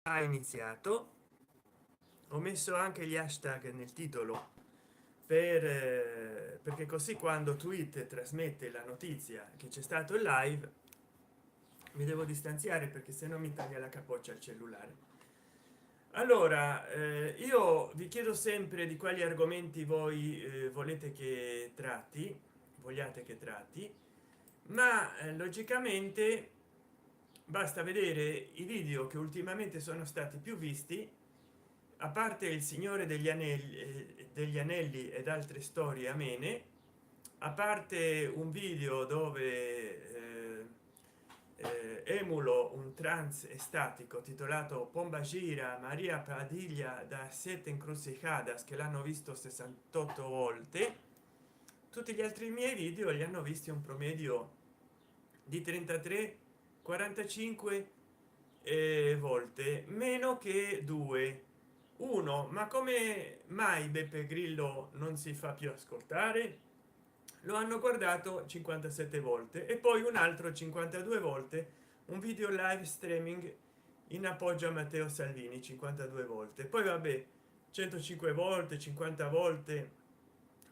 ha iniziato. Ho messo anche gli hashtag nel titolo perché così quando tweet trasmette la notizia che c'è stato il live mi devo distanziare perché se no mi taglia la capoccia al cellulare. Allora io vi chiedo sempre di quali argomenti voi volete che tratti, vogliate che tratti, ma logicamente basta vedere i video che ultimamente sono stati più visti, a parte il signore degli anelli ed altre storie amene, a parte un video dove emulo un trance estatico titolato Pomba Gira Maria Padilla da Sette Encrucijadas, che l'hanno visto 68 volte. Tutti gli altri miei video li hanno visti un promedio di 33 45 volte, meno che due. Uno, ma come mai Beppe Grillo non si fa più ascoltare? Lo hanno guardato 57 volte. E poi un altro 52 volte un video live streaming in appoggio a Matteo Salvini, 52 volte. Poi vabbè, 105 volte, 50 volte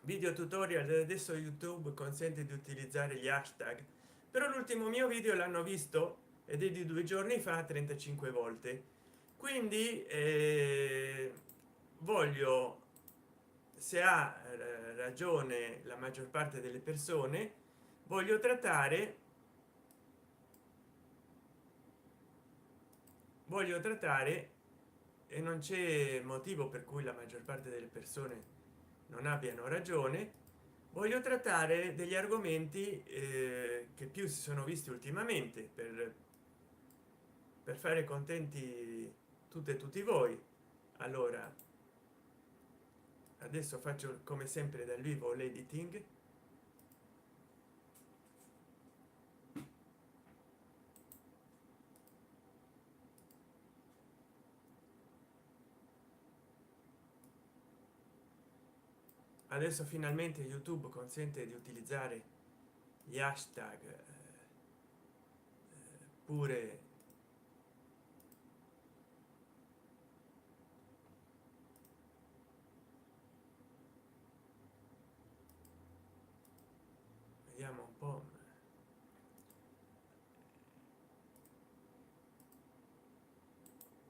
video tutorial. Adesso YouTube consente di utilizzare gli hashtag, però l'ultimo mio video l'hanno visto, ed è di 2 giorni fa, 35 volte. Quindi voglio, se ha ragione la maggior parte delle persone, voglio trattare e non c'è motivo per cui la maggior parte delle persone non abbiano ragione. Voglio trattare degli argomenti che più si sono visti ultimamente per fare contenti tutte e tutti voi. Allora adesso faccio come sempre dal vivo l'editing. Adesso finalmente YouTube consente di utilizzare gli hashtag pure. Vediamo un po'.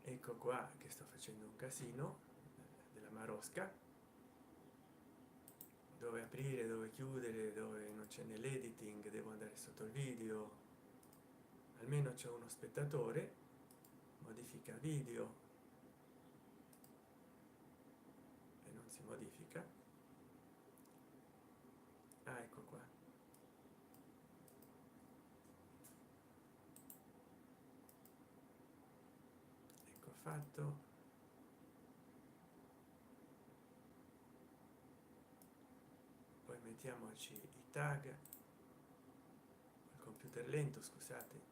Ecco qua che sto facendo un casino della marosca, dove aprire, dove chiudere, dove non c'è nell'editing, devo andare sotto il video, almeno c'è uno spettatore. Modifica video e non si modifica. Ah, ecco qua. Ecco fatto. Poi mettiamoci i tag. Il computer lento, scusate.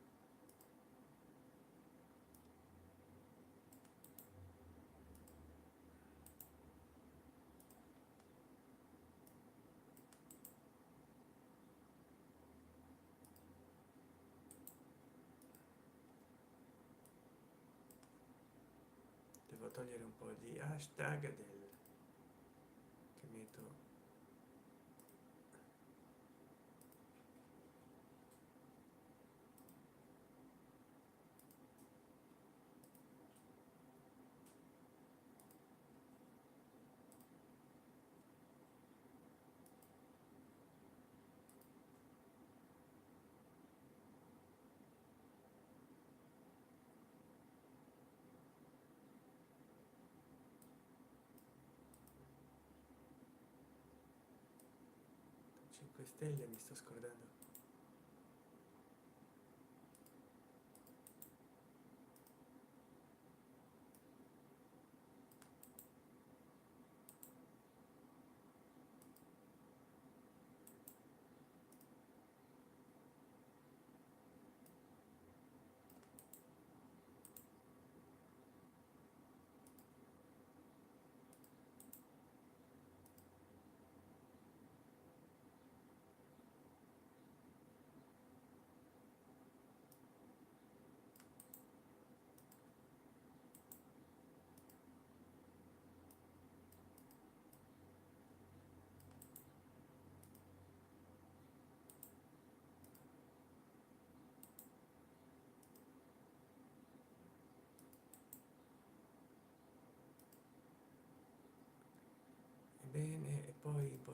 Devo togliere un po' di hashtag che metto. Cinque stelle, mi sto scordando.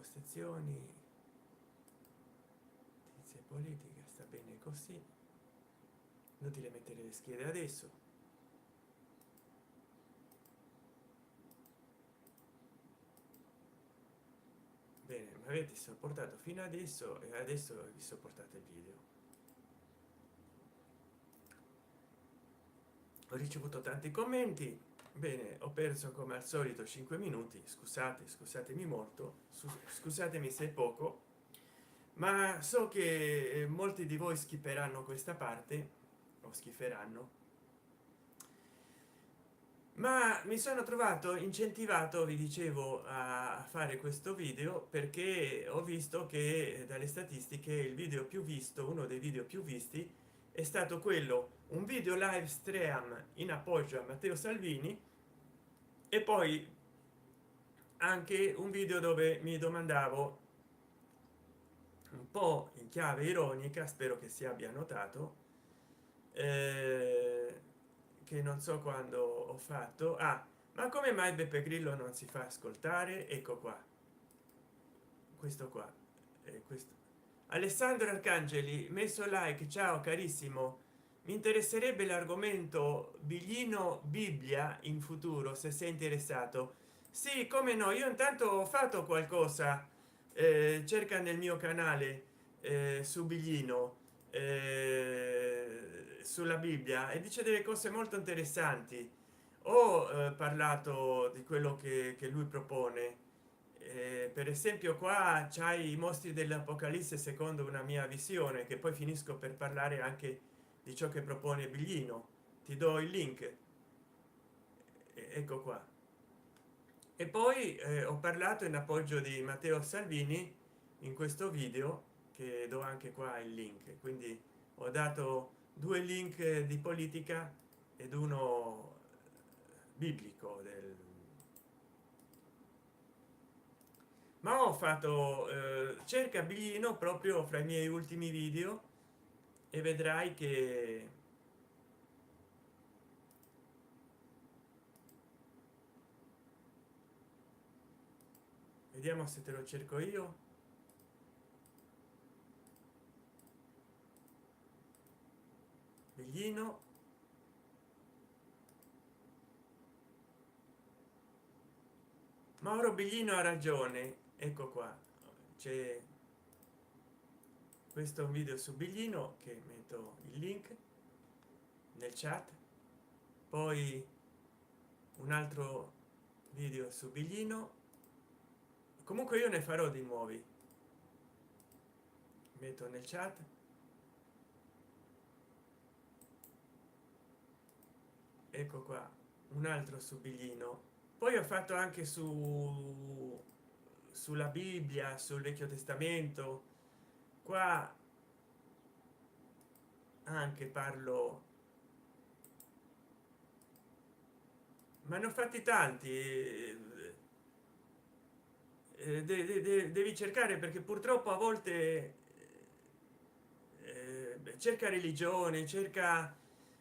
impostazioni, notizie politica, sta bene così, inutile mettere le schede adesso. Bene, mi avete sopportato fino adesso e adesso vi sopportate il video. Ho ricevuto tanti commenti. Bene, ho perso come al solito 5 minuti, scusate, scusatemi molto, scusatemi se è poco, ma so che molti di voi schiperanno questa parte o schiferanno, ma mi sono trovato incentivato, vi dicevo, a fare questo video perché ho visto che dalle statistiche il video più visto, uno dei video più visti, è stato quello, un video live stream in appoggio a Matteo Salvini, e poi anche un video dove mi domandavo, un po' in chiave ironica, spero che si abbia notato, che non so quando ho fatto, ma come mai Beppe Grillo non si fa ascoltare? Ecco qua, questo qua, questo. Alessandro Arcangeli, messo like, ciao carissimo, mi interesserebbe l'argomento biglino bibbia in futuro, se sei interessato. Sì, come no, io intanto ho fatto qualcosa, cerca nel mio canale su biglino, sulla bibbia, e dice delle cose molto interessanti. Ho parlato di quello che lui propone, per esempio qua c'hai i mostri dell'apocalisse secondo una mia visione, che poi finisco per parlare anche di ciò che propone biglino. Ti do il link, ecco qua. E poi ho parlato in appoggio di Matteo Salvini in questo video, che do anche qua il link, quindi ho dato due link di politica ed uno biblico ma ho fatto cerca biglino proprio fra i miei ultimi video e vedrai che vediamo se te lo cerco io. Biglino, Mauro Biglino ha ragione, ecco qua, c'è questo video su biglino che metto il link nel chat, poi un altro video su biglino, comunque io ne farò di nuovi, metto nel chat, ecco qua un altro su biglino. Poi ho fatto anche sulla bibbia, sul vecchio testamento, qua anche parlo, ma ne ho fatti tanti, devi cercare perché purtroppo a volte cerca religione, cerca,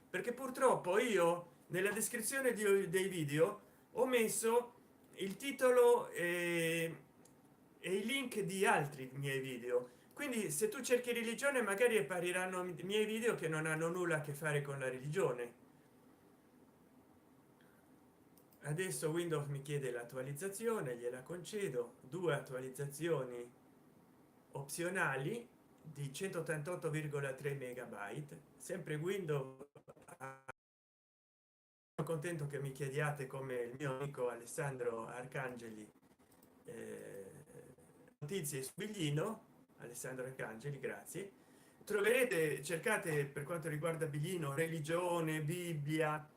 perché purtroppo io nella descrizione dei video ho messo il titolo e i link di altri miei video, quindi se tu cerchi religione magari appariranno miei video che non hanno nulla a che fare con la religione. Adesso Windows mi chiede l'attualizzazione, gliela concedo, due attualizzazioni opzionali di 188,3 megabyte, sempre Windows. Sono contento che mi chiediate, come il mio amico Alessandro Arcangeli, notizie su biglino. Alessandro Arcangeli, grazie. Troverete, cercate per quanto riguarda biglino, religione, bibbia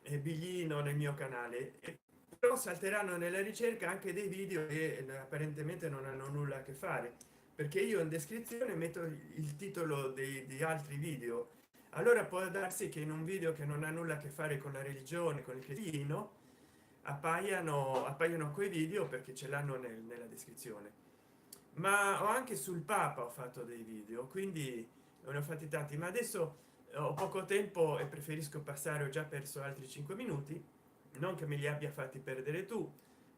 e biglino nel mio canale, e però salteranno nella ricerca anche dei video che apparentemente non hanno nulla a che fare, perché io in descrizione metto il titolo di altri video. Allora può darsi che in un video che non ha nulla a che fare con la religione, con il cristiano, appaiono quei video perché ce l'hanno nella descrizione. Ma ho anche sul papa ho fatto dei video, quindi ne ho fatti tanti, ma adesso ho poco tempo e preferisco passare, ho già perso altri 5 minuti, non che me li abbia fatti perdere tu,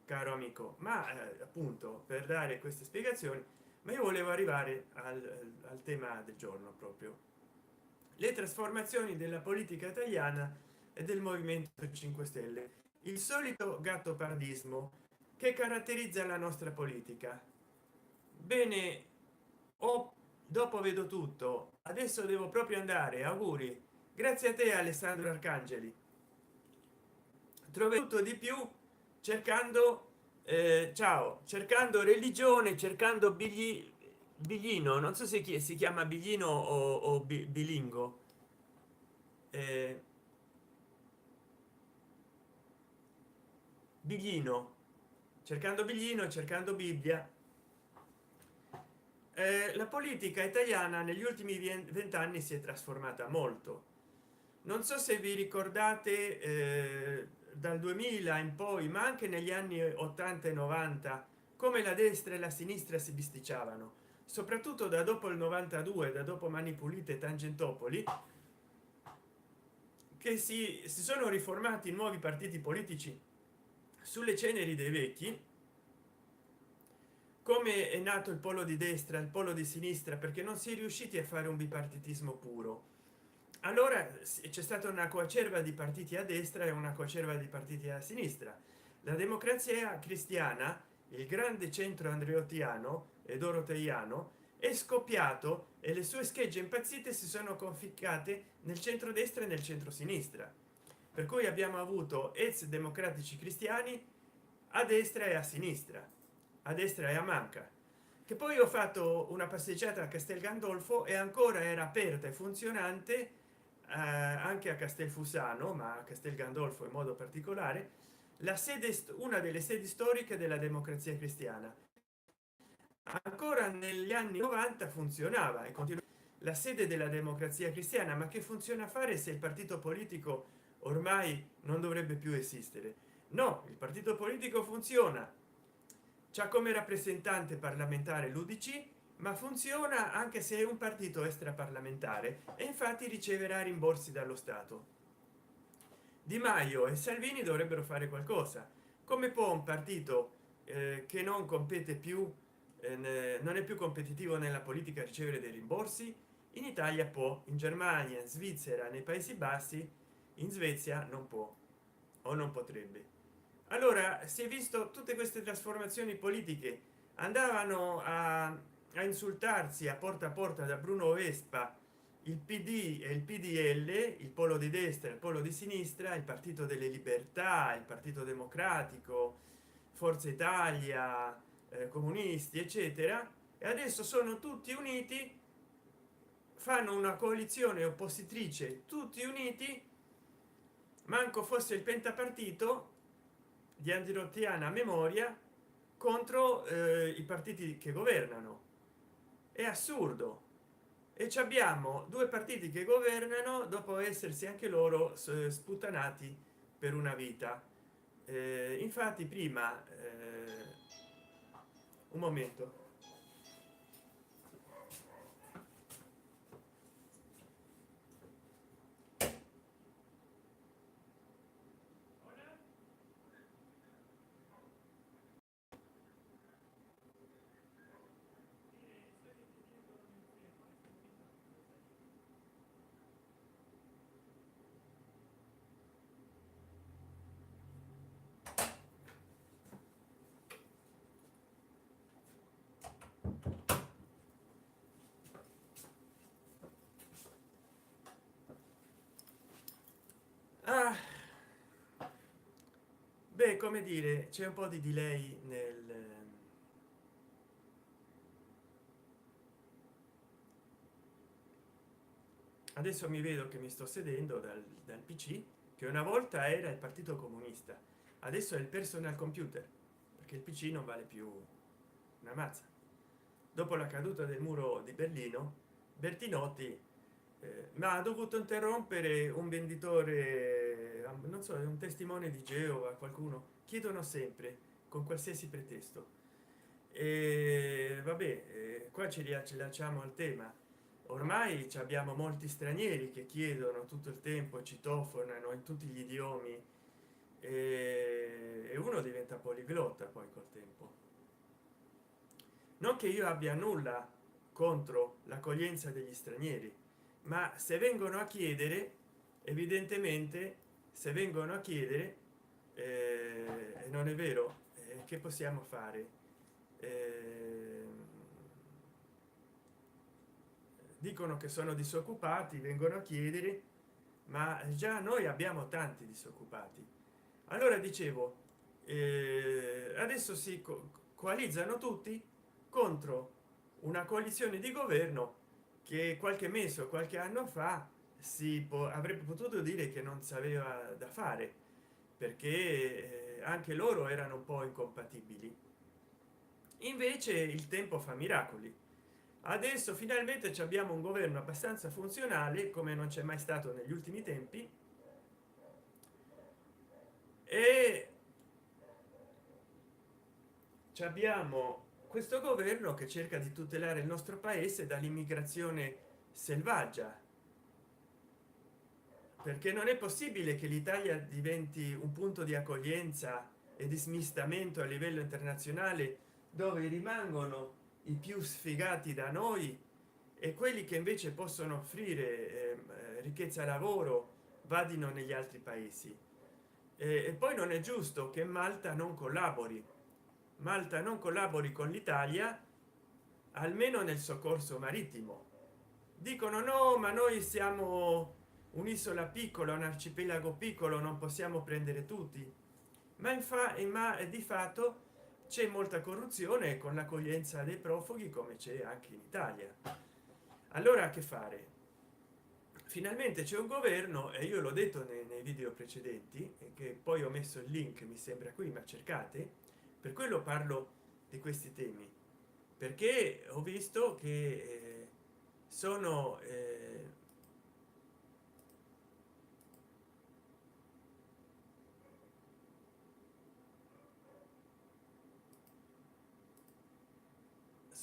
caro amico, ma appunto per dare queste spiegazioni, ma io volevo arrivare al tema del giorno, proprio le trasformazioni della politica italiana e del movimento 5 stelle, il solito gattopardismo che caratterizza la nostra politica. Bene, dopo vedo tutto, adesso devo proprio andare, auguri, grazie a te Alessandro Arcangeli, trovo tutto di più cercando ciao, cercando religione, cercando biglino, non so se chi si chiama biglino o bilingo, eh, biglino, cercando biglino, cercando bibbia. La politica italiana negli ultimi 20 anni si è trasformata molto. Non so se vi ricordate dal 2000 in poi, ma anche negli anni 80 e 90, come la destra e la sinistra si bisticciavano, soprattutto da dopo il 92, da dopo Mani Pulite e Tangentopoli, che si sono riformati nuovi partiti politici sulle ceneri dei vecchi. Come è nato il polo di destra, il polo di sinistra? Perché non si è riusciti a fare un bipartitismo puro. Allora c'è stata una coacerva di partiti a destra e una coacerva di partiti a sinistra. La democrazia cristiana, il grande centro andreottiano e doroteiano, è scoppiato e le sue schegge impazzite si sono conficcate nel centrodestra e nel centro-sinistra, per cui abbiamo avuto ex democratici cristiani a destra e a sinistra, a destra e a manca. Che poi ho fatto una passeggiata a Castel Gandolfo e ancora era aperta e funzionante anche a Castelfusano, ma a Castel Gandolfo in modo particolare, la sede, una delle sedi storiche della democrazia cristiana. Ancora negli anni 90 funzionava e continua la sede della democrazia cristiana. Ma che funziona a fare se il partito politico ormai non dovrebbe più esistere? No, il partito politico funziona, c'ha come rappresentante parlamentare l'UDC, ma funziona anche se è un partito extraparlamentare e infatti riceverà rimborsi dallo Stato. Di Maio e Salvini dovrebbero fare qualcosa. Come può un partito che non compete più, non è più competitivo nella politica, ricevere dei rimborsi? In Italia può, in Germania, in Svizzera, nei Paesi Bassi, in Svezia non può o non potrebbe. Allora si è visto tutte queste trasformazioni politiche andavano a insultarsi a porta da Bruno Vespa, il PD e il PDL, il polo di destra, il polo di sinistra, il partito delle libertà, il partito democratico, Forza Italia, comunisti eccetera, e adesso sono tutti uniti, fanno una coalizione oppositrice tutti uniti, manco fosse il pentapartito di andirottiana memoria, contro i partiti che governano. È assurdo. E ci abbiamo due partiti che governano dopo essersi anche loro sputtanati per una vita. Infatti prima un momento. Ah, beh, come dire, c'è un po' di delay adesso mi vedo che mi sto sedendo dal PC, che una volta era il partito comunista, adesso è il personal computer, perché il PC non vale più una mazza. Dopo la caduta del muro di Berlino, Bertinotti ma ha dovuto interrompere un venditore, non so, è un testimone di Geova, qualcuno, chiedono sempre con qualsiasi pretesto. E vabbè, qua ci riallacciamo al tema. Ormai abbiamo molti stranieri che chiedono tutto il tempo, citofonano in tutti gli idiomi, e uno uno diventa poliglotta poi col tempo. Non che io abbia nulla contro l'accoglienza degli stranieri, ma se vengono a chiedere, evidentemente se vengono a chiedere, non è vero, che possiamo fare? Dicono che sono disoccupati, vengono a chiedere, ma già noi abbiamo tanti disoccupati. Allora dicevo, adesso si coalizzano tutti contro una coalizione di governo che qualche mese o qualche anno fa avrebbe potuto dire che non sapeva da fare, perché anche loro erano un po' incompatibili. Invece il tempo fa miracoli. Adesso finalmente abbiamo un governo abbastanza funzionale, come non c'è mai stato negli ultimi tempi, e abbiamo questo governo che cerca di tutelare il nostro paese dall'immigrazione selvaggia, perché non è possibile che l'Italia diventi un punto di accoglienza e di smistamento a livello internazionale, dove rimangono i più sfigati da noi e quelli che invece possono offrire ricchezza, lavoro, vadino negli altri paesi. E poi non è giusto che Malta non collabori con l'Italia, almeno nel soccorso marittimo. Dicono no, ma noi siamo un'isola piccola, un arcipelago piccolo, non possiamo prendere tutti. Ma di fatto c'è molta corruzione con l'accoglienza dei profughi, come c'è anche in Italia. Allora che fare? Finalmente c'è un governo, e io l'ho detto nei video precedenti, e che poi ho messo il link, mi sembra qui, ma cercate, per quello parlo di questi temi, perché ho visto che sono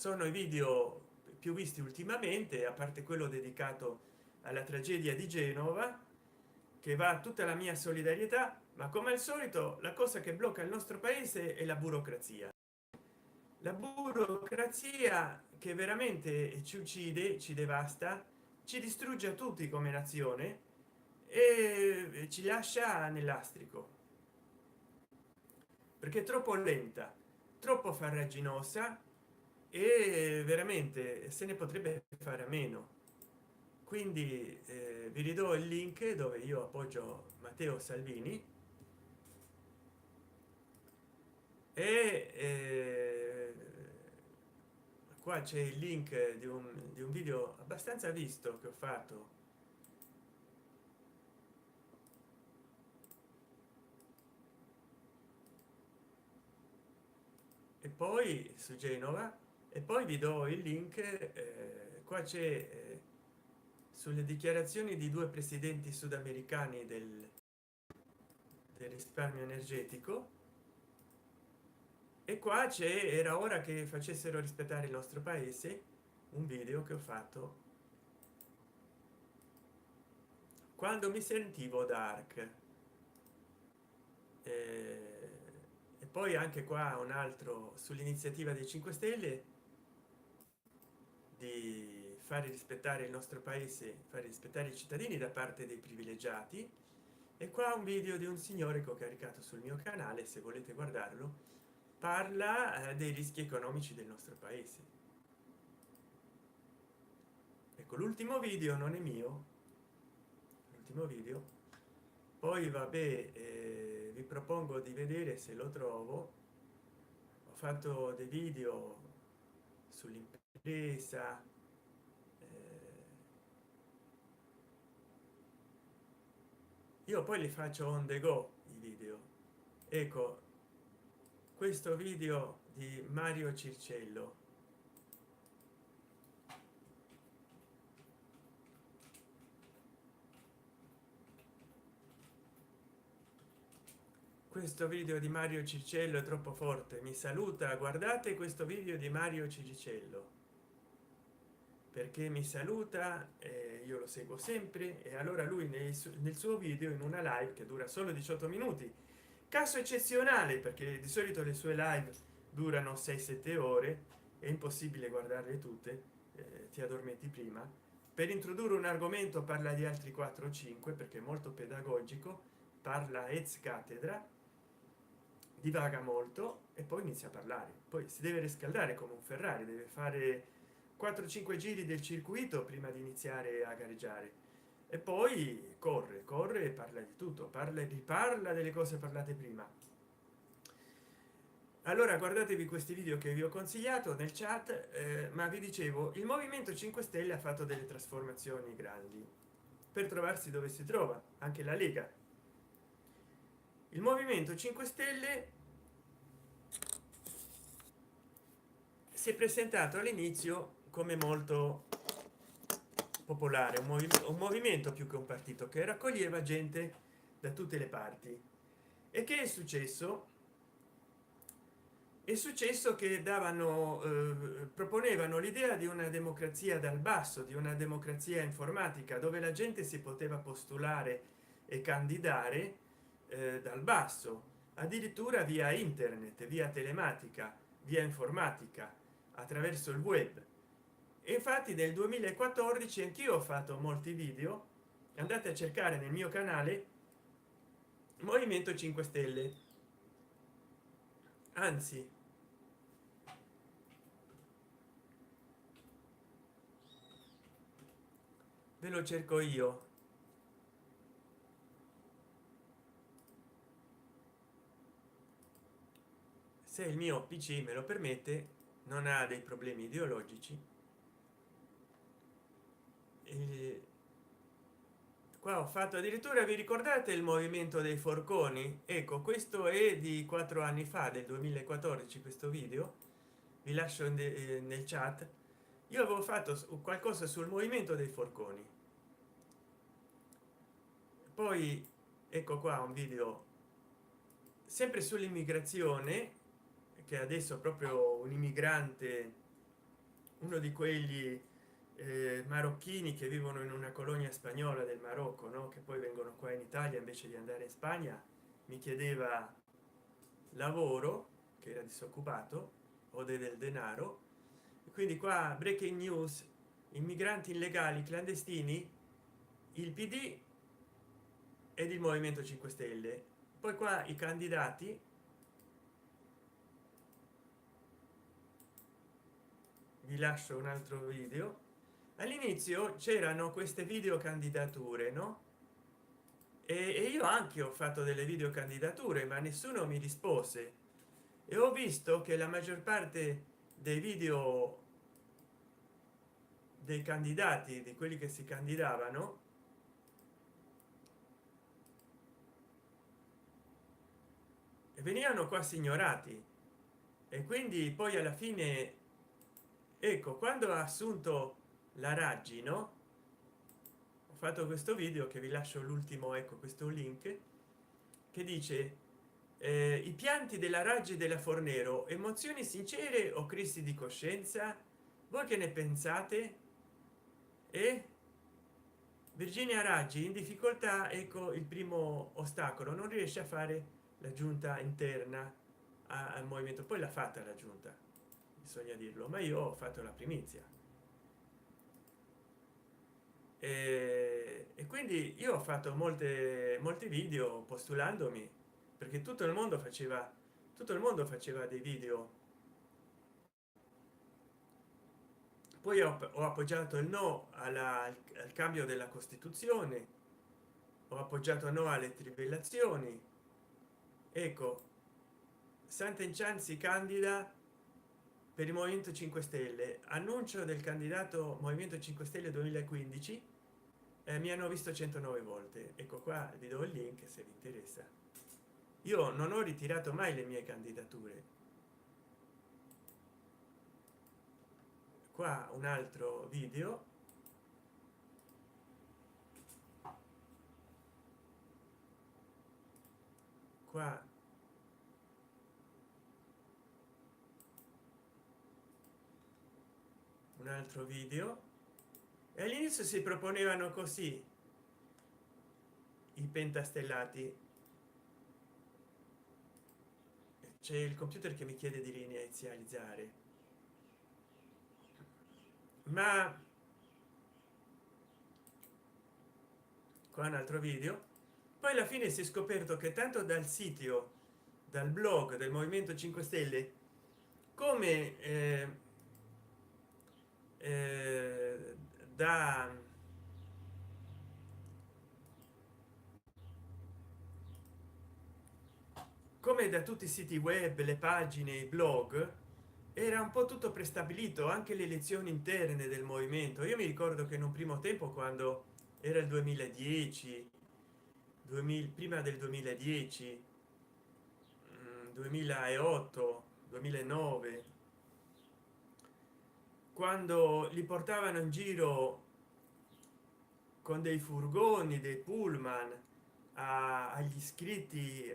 sono i video più visti ultimamente, a parte quello dedicato alla tragedia di Genova, che va tutta la mia solidarietà, ma come al solito la cosa che blocca il nostro paese è la burocrazia che veramente ci uccide, ci devasta, ci distrugge a tutti come nazione e ci lascia nell'astrico, perché è troppo lenta, troppo farraginosa, e veramente se ne potrebbe fare a meno. Quindi vi ridò il link dove io appoggio Matteo Salvini, e qua c'è il link di un video abbastanza visto che ho fatto, e poi su Genova, e poi vi do il link, qua c'è sulle dichiarazioni di due presidenti sudamericani del risparmio energetico, e qua c'è, era ora che facessero rispettare il nostro paese, un video che ho fatto quando mi sentivo dark. E poi anche qua un altro sull'iniziativa dei 5 Stelle di fare rispettare il nostro paese, fare rispettare i cittadini da parte dei privilegiati. E qua un video di un signore che ho caricato sul mio canale, se volete guardarlo, parla dei rischi economici del nostro paese. Ecco, l'ultimo video non è mio, l'ultimo video, poi vabbè, vi propongo di vedere se lo trovo. Ho fatto dei video sull'impresa, io poi li faccio on the go i video. Ecco, questo video di Mario Circello, questo video di Mario Circello è troppo forte, mi saluta, guardate questo video di Mario Circello, perché mi saluta, io lo seguo sempre, e allora lui nel suo video, in una live che dura solo 18 minuti, caso eccezionale perché di solito le sue live durano 6-7 ore, è impossibile guardarle tutte, ti addormenti prima. Per introdurre un argomento parla di altri 4 o 5 perché è molto pedagogico, parla ex cattedra, divaga molto e poi inizia a parlare, poi si deve riscaldare come un Ferrari, deve fare 4-5 giri del circuito prima di iniziare a gareggiare e poi corre e parla di tutto, parla e riparla delle cose parlate prima. Allora guardatevi questi video che vi ho consigliato nel chat, ma vi dicevo il movimento 5 stelle ha fatto delle trasformazioni grandi per trovarsi dove si trova. Anche la lega, il movimento 5 stelle si è presentato all'inizio come molto popolare, un movimento più che un partito che raccoglieva gente da tutte le parti. E che è successo? È successo che davano proponevano l'idea di una democrazia dal basso, di una democrazia informatica dove la gente si poteva postulare e candidare dal basso, addirittura via internet, via telematica, via informatica, attraverso il web. E infatti nel 2014 anch'io ho fatto molti video, andate a cercare nel mio canale movimento 5 stelle, anzi ve lo cerco io, se il mio pc me lo permette, non ha dei problemi ideologici. E qua ho fatto addirittura, vi ricordate il movimento dei forconi? Ecco, questo è di 4 anni fa, del 2014, questo video vi lascio nel chat. Io avevo fatto qualcosa sul movimento dei forconi, poi ecco qua un video sempre sull'immigrazione, che adesso proprio un immigrante, uno di quelli marocchini che vivono in una colonia spagnola del Marocco, no? Che poi vengono qua in Italia invece di andare in Spagna, mi chiedeva lavoro, che era disoccupato o del denaro. E quindi qua breaking news: immigranti illegali clandestini, il PD ed il movimento 5 stelle. Poi qua i candidati, vi lascio un altro video. All'inizio c'erano queste video candidature, no? E io anche ho fatto delle video candidature, ma nessuno mi rispose e ho visto che la maggior parte dei video dei candidati, di quelli che si candidavano, venivano quasi ignorati. E quindi poi alla fine, ecco, quando ha assunto la Raggi, no, ho fatto questo video che vi lascio l'ultimo, ecco questo link che dice i pianti della Raggi della Fornero, emozioni sincere o crisi di coscienza, voi che ne pensate? E Virginia Raggi in difficoltà, ecco il primo ostacolo, non riesce a fare la giunta interna al movimento. Poi l'ha fatta la giunta, bisogna dirlo, ma io ho fatto la primizia. E quindi io ho fatto molti video postulandomi, perché tutto il mondo faceva dei video. Poi ho appoggiato il no al cambio della Costituzione, ho appoggiato no alle trivellazioni. Ecco, Sant'Enchan si candida per il movimento 5 stelle, annuncio del candidato movimento 5 stelle 2015. Mi hanno visto 109 volte. Ecco qua vi do il link se vi interessa. Io non ho ritirato mai le mie candidature. Qua un altro video, qua un altro video, e all'inizio si proponevano così i pentastellati. c'è il computer che mi chiede di rinizializzare, ma qua un altro video. Poi alla fine si è scoperto che tanto dal sito, dal blog del movimento 5 stelle, come eh, da come da tutti i siti web, le pagine, i blog, era un po' tutto prestabilito, anche le elezioni interne del movimento. Io mi ricordo che in un primo tempo, quando era il 2010, 2000, prima del 2010, 2008, 2009, quando li portavano in giro con dei furgoni, dei pullman agli iscritti,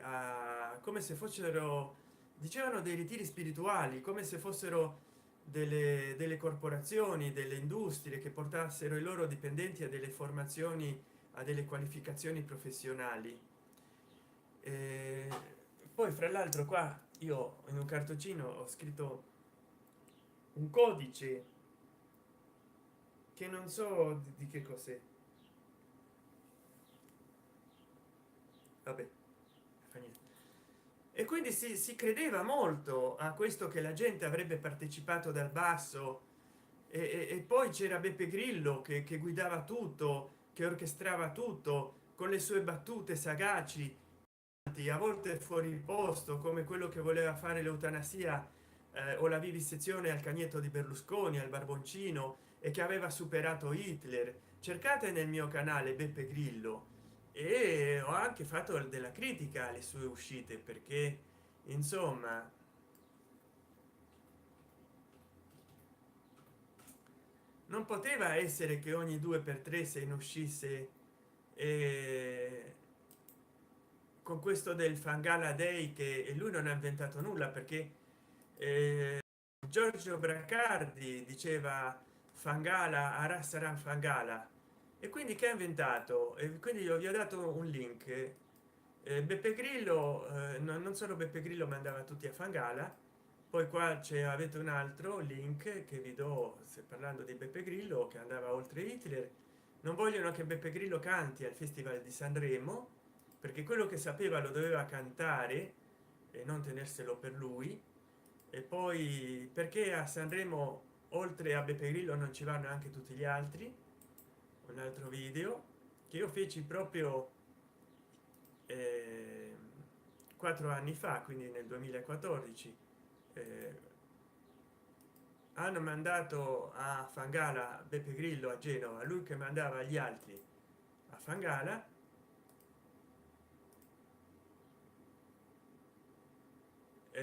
come se fossero, dicevano, dei ritiri spirituali, come se fossero delle corporazioni, delle industrie che portassero i loro dipendenti a delle formazioni, a delle qualificazioni professionali. E poi fra l'altro qua io in un cartoncino ho scritto un codice che non so di che cos'è. Vabbè, fa niente. E quindi si credeva molto a questo, che la gente avrebbe partecipato dal basso, e poi c'era Beppe Grillo che guidava tutto, che orchestrava tutto con le sue battute sagaci, a volte fuori posto, come quello che voleva fare l'eutanasia o la vivisezione al cagnetto di Berlusconi, al barboncino, e che aveva superato Hitler. Cercate nel mio canale Beppe Grillo, e ho anche fatto della critica alle sue uscite, perché insomma non poteva essere che ogni due per tre se ne uscisse eh, con questo del Fangala Day, che lui non ha inventato nulla, perché Giorgio Bracardi diceva Fangala ara sarà Fangala, e quindi che ha inventato, e quindi io vi ho dato un link. Beppe Grillo, non solo Beppe Grillo mandava tutti a Fangala. Poi qua c'è, avete un altro link che vi do, se parlando di Beppe Grillo che andava oltre Hitler. Non vogliono che Beppe Grillo canti al Festival di Sanremo, perché quello che sapeva lo doveva cantare e non tenerselo per lui. E poi perché a Sanremo oltre a Beppe Grillo non ci vanno anche tutti gli altri. Un altro video che io feci proprio eh, 4 anni fa, quindi nel 2014. eh, Hanno mandato a Fangala Beppe Grillo a Genova, lui che mandava gli altri a Fangala.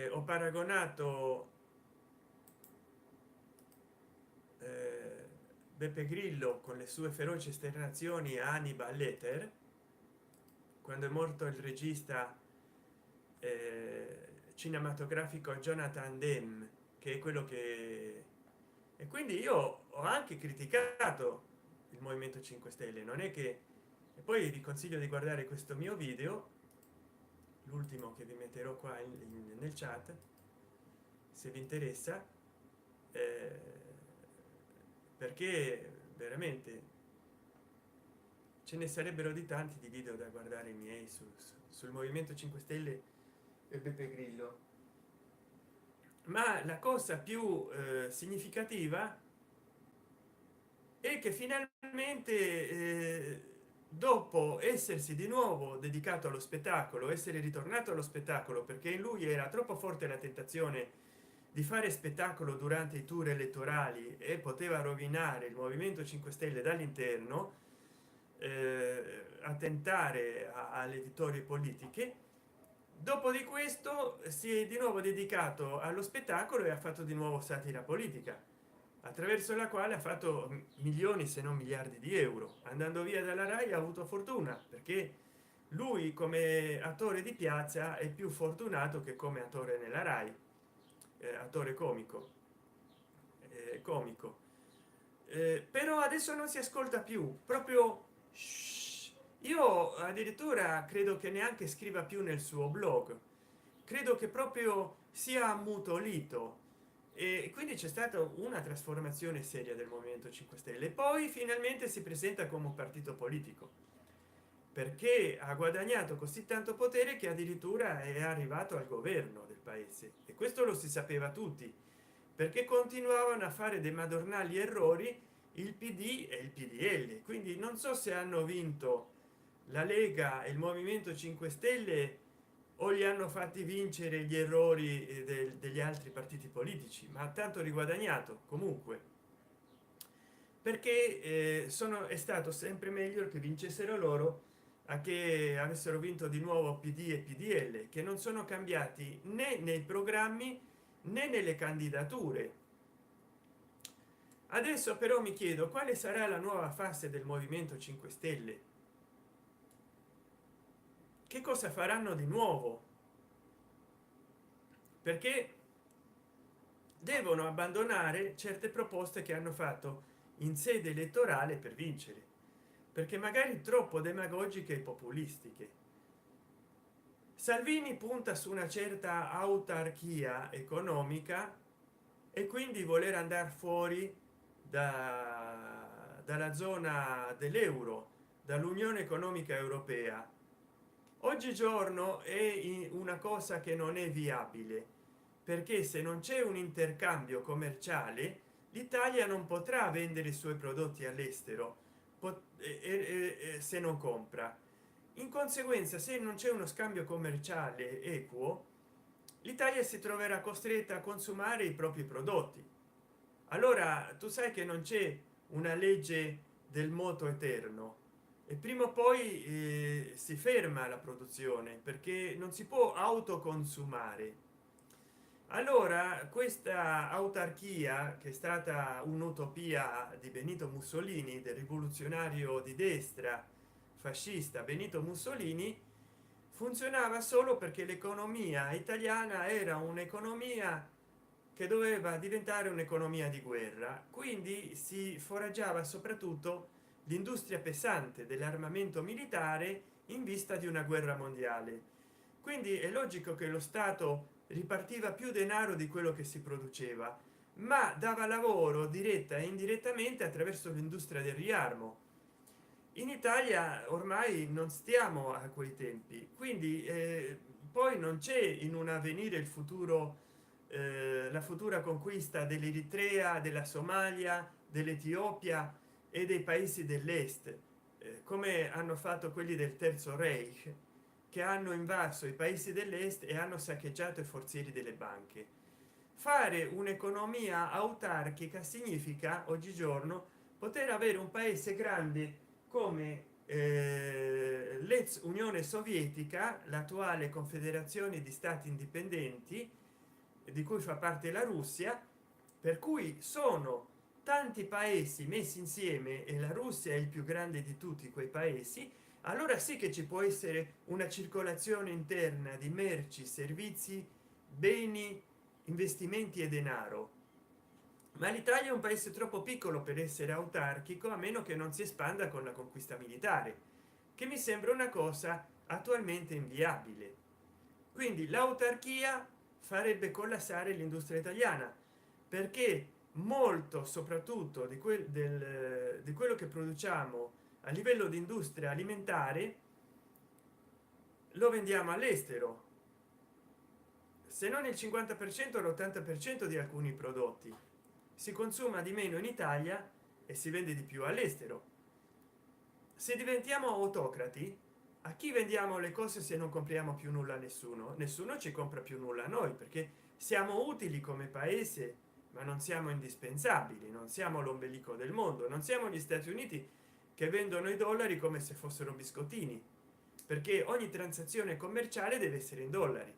Ho paragonato eh, Beppe Grillo con le sue feroci esternazioni a Hannibal Lecter, quando è morto il regista cinematografico Jonathan Demme, che è quello che... E quindi io ho anche criticato il movimento 5 stelle, non è che... E poi vi consiglio di guardare questo mio video, l'ultimo che vi metterò qua nel chat, se vi interessa, eh, perché veramente ce ne sarebbero di tanti di video da guardare, i miei sul movimento 5 stelle e Beppe Grillo. Ma la cosa più significativa è che finalmente dopo essersi di nuovo dedicato allo spettacolo, essere ritornato allo spettacolo, perché in lui era troppo forte la tentazione di fare spettacolo durante i tour elettorali e poteva rovinare il movimento 5 stelle dall'interno, attentare alle vittorie politiche. Dopo di questo si è di nuovo dedicato allo spettacolo e ha fatto di nuovo satira politica, attraverso la quale ha fatto milioni se non miliardi di euro. Andando via dalla Rai ha avuto fortuna, perché lui come attore di piazza è più fortunato che come attore nella Rai, attore comico, comico. Però adesso non si ascolta più proprio. Shh. Io addirittura credo che neanche scriva più nel suo blog, credo che proprio sia ammutolito, e quindi c'è stata una trasformazione seria del movimento 5 stelle. Poi finalmente si presenta come un partito politico, perché ha guadagnato così tanto potere che addirittura è arrivato al governo del paese, e questo lo si sapeva tutti, perché continuavano a fare dei madornali errori il PD e il PDL. Quindi non so se hanno vinto la Lega e il movimento 5 stelle o li hanno fatti vincere gli errori degli altri partiti politici, ma tanto riguadagnato comunque, perché è stato sempre meglio che vincessero loro a che avessero vinto di nuovo PD e PDL, che non sono cambiati né nei programmi né nelle candidature. Adesso però mi chiedo quale sarà la nuova fase del movimento 5 stelle, che cosa faranno di nuovo, perché devono abbandonare certe proposte che hanno fatto in sede elettorale per vincere, perché magari troppo demagogiche e populistiche. Salvini punta su una certa autarchia economica e quindi voler andare fuori dalla zona dell'euro, dall'Unione Economica Europea. Oggigiorno è una cosa che non è viabile, perché se non c'è un intercambio commerciale l'Italia non potrà vendere i suoi prodotti all'estero, se non compra. In conseguenza, se non c'è uno scambio commerciale equo, l'Italia si troverà costretta a consumare i propri prodotti. Allora tu sai che non c'è una legge del moto eterno, e prima o poi si ferma la produzione, perché non si può autoconsumare. Allora questa autarchia, che è stata un'utopia di Benito Mussolini, del rivoluzionario di destra fascista Benito Mussolini, funzionava solo perché l'economia italiana era un'economia che doveva diventare un'economia di guerra, quindi si foraggiava soprattutto l'industria pesante dell'armamento militare in vista di una guerra mondiale. Quindi è logico che lo Stato ripartiva più denaro di quello che si produceva, ma dava lavoro diretta e indirettamente attraverso l'industria del riarmo. In Italia ormai non stiamo a quei tempi, quindi poi non c'è in un avvenire il futuro, la futura conquista dell'Eritrea, della Somalia, dell'Etiopia e dei paesi dell'est, come hanno fatto quelli del Terzo Reich, che hanno invaso i paesi dell'est e hanno saccheggiato i forzieri delle banche. Fare un'economia autarchica significa oggigiorno poter avere un paese grande come l'ex Unione Sovietica, l'attuale Confederazione di Stati Indipendenti, di cui fa parte la Russia, per cui sono tanti paesi messi insieme e la Russia è il più grande di tutti quei paesi. Allora sì che ci può essere una circolazione interna di merci, servizi, beni, investimenti e denaro, ma l'Italia è un paese troppo piccolo per essere autarchico, a meno che non si espanda con la conquista militare, che mi sembra una cosa attualmente inviabile. Quindi l'autarchia farebbe collassare l'industria italiana, perché molto soprattutto di quello che produciamo a livello di industria alimentare lo vendiamo all'estero, se non il 50% l'80% di alcuni prodotti. Si consuma di meno in Italia e si vende di più all'estero. Se diventiamo autocrati, a chi vendiamo le cose se non compriamo più nulla a nessuno? Nessuno ci compra più nulla a noi, perché siamo utili come paese, ma non siamo indispensabili, non siamo l'ombelico del mondo, non siamo gli Stati Uniti che vendono i dollari come se fossero biscottini, perché ogni transazione commerciale deve essere in dollari,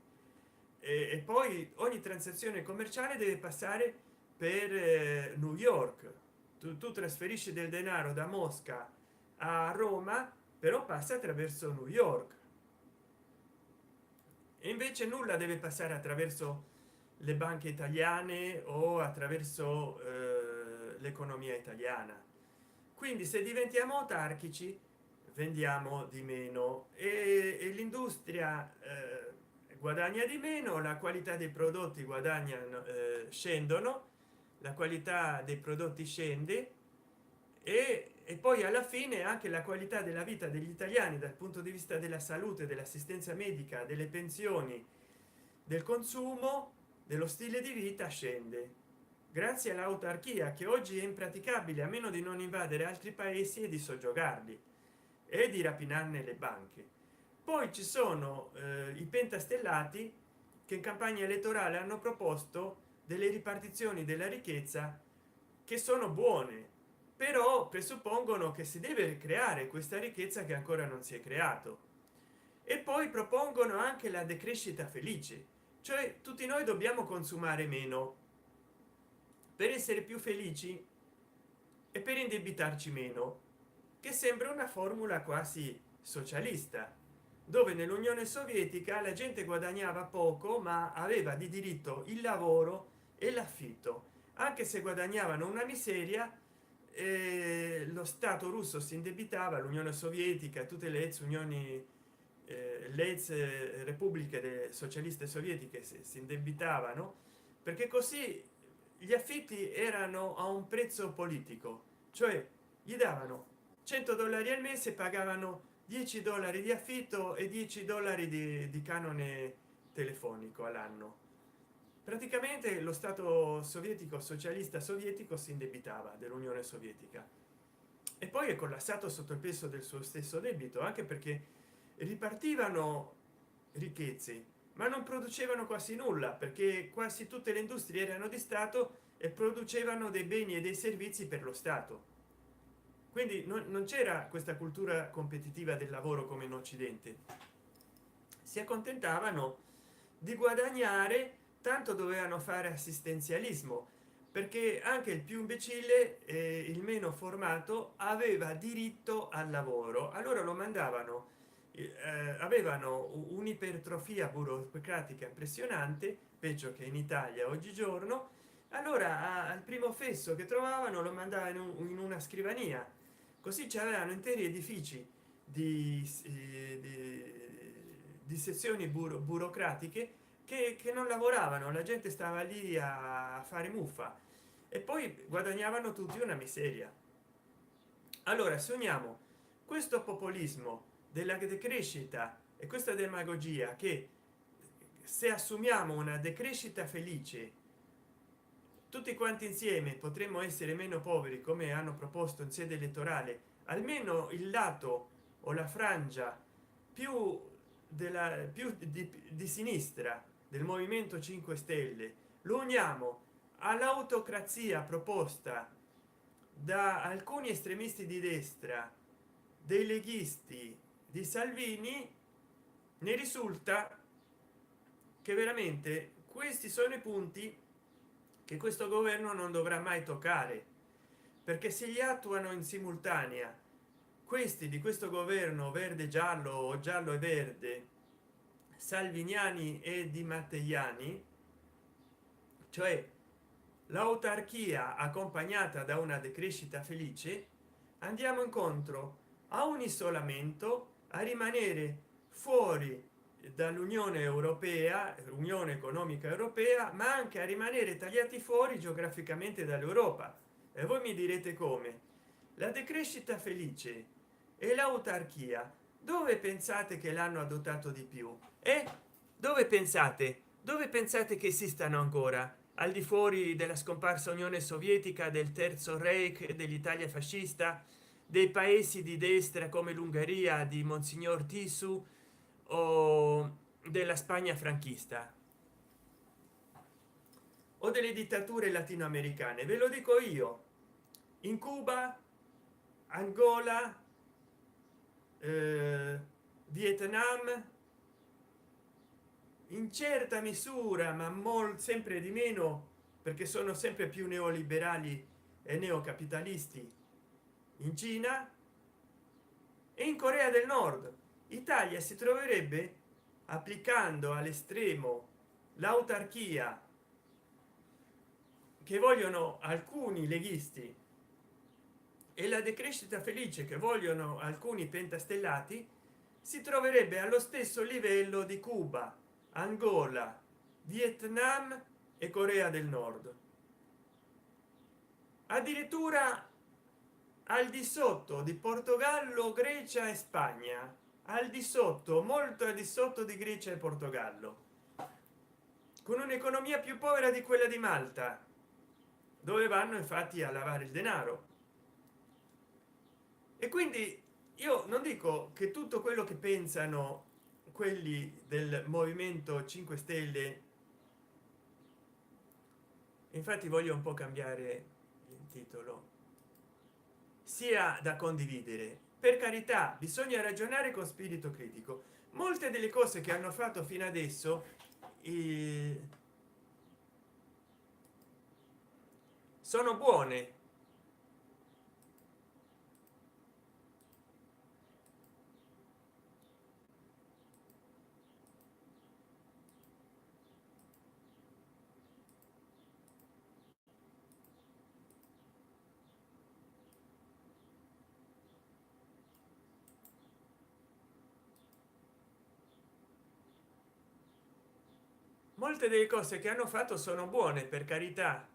e poi ogni transazione commerciale deve passare per New York. Tu trasferisci del denaro da Mosca a Roma, però passa attraverso New York, e invece nulla deve passare attraverso le banche italiane o attraverso l'economia italiana. Quindi se diventiamo autarchici vendiamo di meno, e l'industria guadagna di meno, la qualità dei prodotti guadagnano, scendono, la qualità dei prodotti scende e poi alla fine anche la qualità della vita degli italiani dal punto di vista della salute, dell'assistenza medica, delle pensioni, del consumo, dello stile di vita scende grazie all'autarchia che oggi è impraticabile a meno di non invadere altri paesi e di soggiogarli e di rapinarne le banche. Poi ci sono i pentastellati che in campagna elettorale hanno proposto delle ripartizioni della ricchezza che sono buone, però presuppongono che si deve creare questa ricchezza che ancora non si è creato, e poi propongono anche la decrescita felice, cioè tutti noi dobbiamo consumare meno per essere più felici e per indebitarci meno, che sembra una formula quasi socialista, dove nell'Unione Sovietica la gente guadagnava poco ma aveva di diritto il lavoro e l'affitto, anche se guadagnavano una miseria. Lo stato russo si indebitava, l'Unione Sovietica, tutte le ex unioni, le ex repubbliche socialiste sovietiche si indebitavano, perché così gli affitti erano a un prezzo politico, cioè gli davano 100 dollari al mese, pagavano 10 dollari di affitto e 10 dollari di canone telefonico all'anno. Praticamente lo stato sovietico socialista sovietico si indebitava dell'Unione Sovietica e poi è collassato sotto il peso del suo stesso debito, anche perché ripartivano ricchezze ma non producevano quasi nulla, perché quasi tutte le industrie erano di stato e producevano dei beni e dei servizi per lo stato, quindi non c'era questa cultura competitiva del lavoro come in occidente. Si accontentavano di guadagnare tanto, dovevano fare assistenzialismo, perché anche il più imbecille e il meno formato aveva diritto al lavoro, allora lo mandavano, avevano un'ipertrofia burocratica impressionante, peggio che in Italia oggigiorno. Allora al primo fesso che trovavano lo mandavano in una scrivania, così c'erano interi edifici di sezioni burocratiche che non lavoravano, la gente stava lì a fare muffa e poi guadagnavano tutti una miseria. Allora se uniamo questo populismo della decrescita e questa demagogia, che se assumiamo una decrescita felice tutti quanti insieme potremmo essere meno poveri come hanno proposto in sede elettorale, almeno il lato o la frangia più di sinistra del movimento 5 stelle, lo uniamo all'autocrazia proposta da alcuni estremisti di destra, dei leghisti, di Salvini, ne risulta che veramente questi sono i punti che questo governo non dovrà mai toccare, perché se li attuano in simultanea questi di questo governo verde giallo o giallo e verde, salviniani e di matteiani, cioè l'autarchia accompagnata da una decrescita felice, andiamo incontro a un isolamento, a rimanere fuori dall'Unione Europea, Unione Economica Europea, ma anche a rimanere tagliati fuori geograficamente dall'Europa. E voi mi direte come? La decrescita felice e l'autarchia dove pensate che l'hanno adottato di più? E dove pensate che esistano ancora, al di fuori della scomparsa Unione Sovietica, del Terzo Reich, dell'Italia fascista, dei paesi di destra come l'Ungheria di Monsignor Tisu o della Spagna franchista o delle dittature latinoamericane? Ve lo dico io: in Cuba, Angola, Vietnam, in certa misura ma sempre di meno, perché sono sempre più neoliberali e neocapitalisti, in Cina e in Corea del Nord. Italia si troverebbe applicando all'estremo l'autarchia che vogliono alcuni leghisti e la decrescita felice che vogliono alcuni pentastellati, si troverebbe allo stesso livello di Cuba, Angola, Vietnam e Corea del Nord, addirittura al di sotto di Portogallo, Grecia e Spagna, al di sotto, molto al di sotto di Grecia e Portogallo, con un'economia più povera di quella di Malta, dove vanno infatti a lavare il denaro. E quindi io non dico che tutto quello che pensano quelli del movimento 5 stelle, infatti voglio un po' cambiare il titolo, sia da condividere. Per carità, bisogna ragionare con spirito critico. Molte delle cose che hanno fatto fino adesso sono buone. Molte delle cose che hanno fatto sono buone, per carità,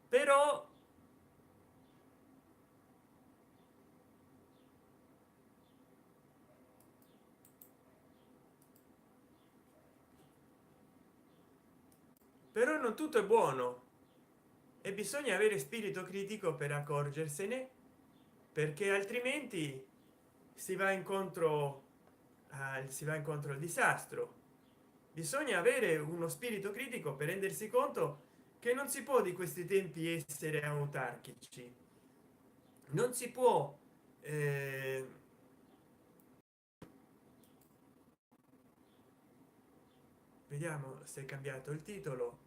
però non tutto è buono e bisogna avere spirito critico per accorgersene, perché altrimenti si va incontro al disastro. Bisogna avere uno spirito critico per rendersi conto che non si può di questi tempi essere autarchici, non si può eh, vediamo se è cambiato il titolo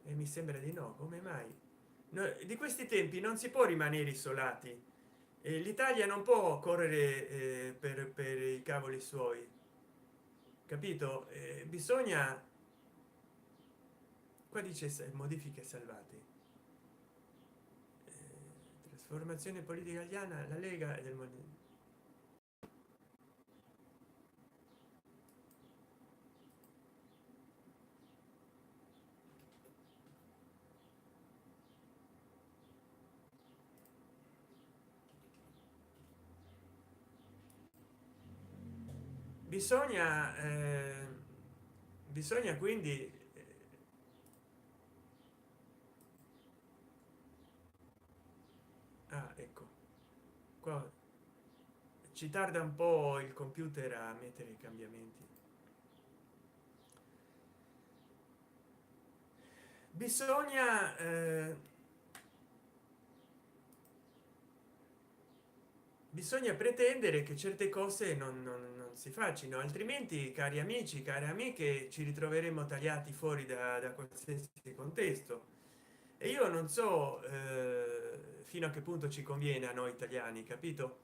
e mi sembra di no. Come mai? Di questi tempi non si può rimanere isolati, l'Italia non può correre per i cavoli suoi, capito? Bisogna, qua dice modifiche salvate, trasformazione politica italiana, la Lega e del mondo. Bisogna bisogna quindi ecco qua, ci tarda un po' il computer a mettere i cambiamenti. Bisogna bisogna pretendere che certe cose non si facciano, altrimenti, cari amici, care amiche, ci ritroveremo tagliati fuori da qualsiasi contesto. E io non so fino a che punto ci conviene a noi italiani, capito?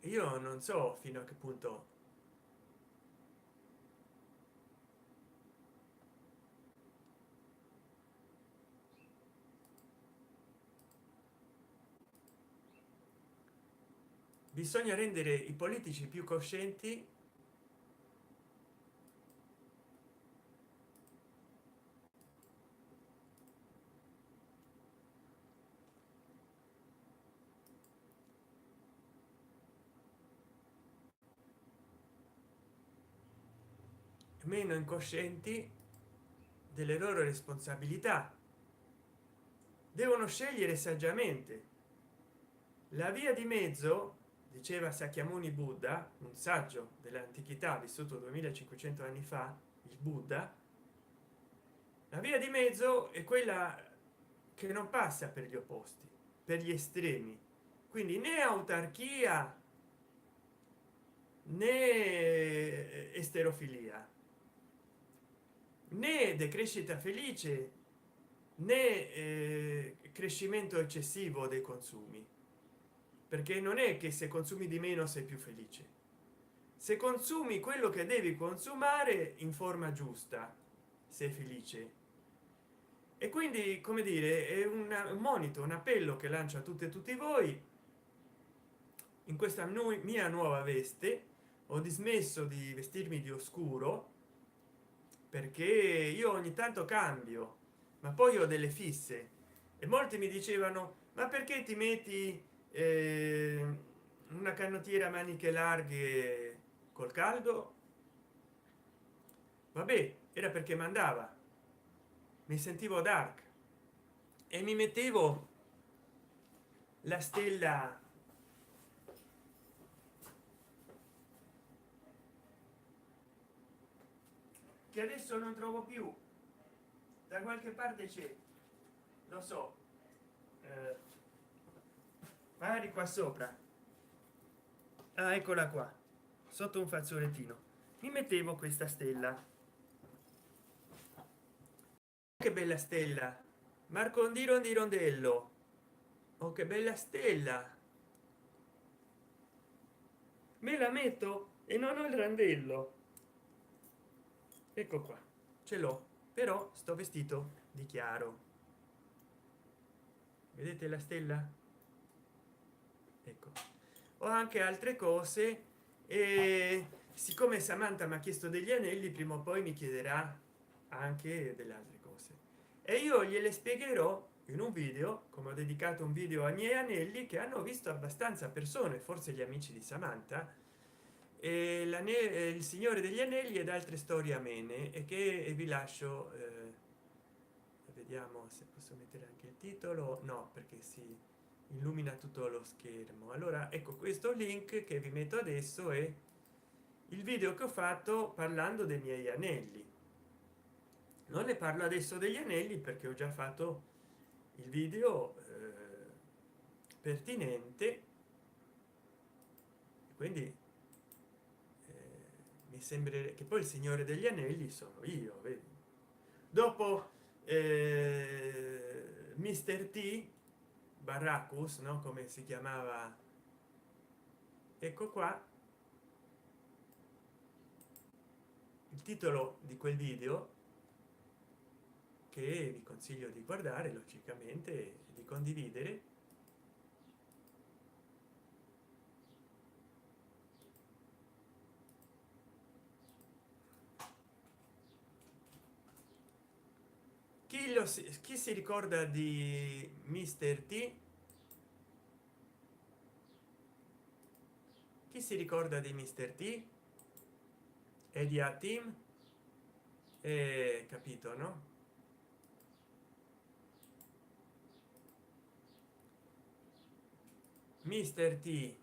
Io non so fino a che punto. Bisogna rendere i politici più coscienti, meno incoscienti delle loro responsabilità. Devono scegliere saggiamente la via di mezzo. Diceva Sakyamuni Buddha, un saggio dell'antichità vissuto 2500 anni fa, il Buddha: la via di mezzo è quella che non passa per gli opposti, per gli estremi, quindi né autarchia né esterofilia, né decrescita felice, né crescimento eccessivo dei consumi, perché non è che se consumi di meno sei più felice, se consumi quello che devi consumare in forma giusta sei felice. E quindi, come dire, è un monito, un appello che lancio a tutte e tutti voi in questa mia nuova veste. Ho dismesso di vestirmi di oscuro perché io ogni tanto cambio, ma poi ho delle fisse. E molti mi dicevano: ma perché ti metti una canottiera a maniche larghe col caldo? Vabbè, era perché mandava, mi sentivo dark e mi mettevo la stella che adesso non trovo più, da qualche parte c'è, lo so, eh, magari qua sopra. Ah, eccola qua, sotto un fazzolettino mi mettevo questa stella. Che bella stella, marcondiro di rondello. Oh, che bella stella, me la metto e non ho il randello. Ecco qua, ce l'ho, però sto vestito di chiaro. Vedete la stella? Ecco, ho anche altre cose e siccome Samantha mi ha chiesto degli anelli, prima o poi mi chiederà anche delle altre cose e io gliele spiegherò in un video. Come ho dedicato un video ai miei anelli che hanno visto abbastanza persone, forse gli amici di Samantha, e il signore degli anelli ed altre storie amene, e che vi lascio vediamo se posso mettere anche il titolo. No, perché si illumina tutto lo schermo. Allora ecco, questo link che vi metto adesso è il video che ho fatto parlando dei miei anelli. Non ne parlo adesso degli anelli perché ho già fatto il video pertinente, quindi mi sembra che poi il signore degli anelli sono io, vedi? Dopo Mr. T Barracus, no, come si chiamava, ecco qua il titolo di quel video che vi consiglio di guardare, logicamente, e di condividere. Chi si ricorda di Mr. T? Chi si ricorda di Mr. T e di A Team? Capito, no? Mr. T,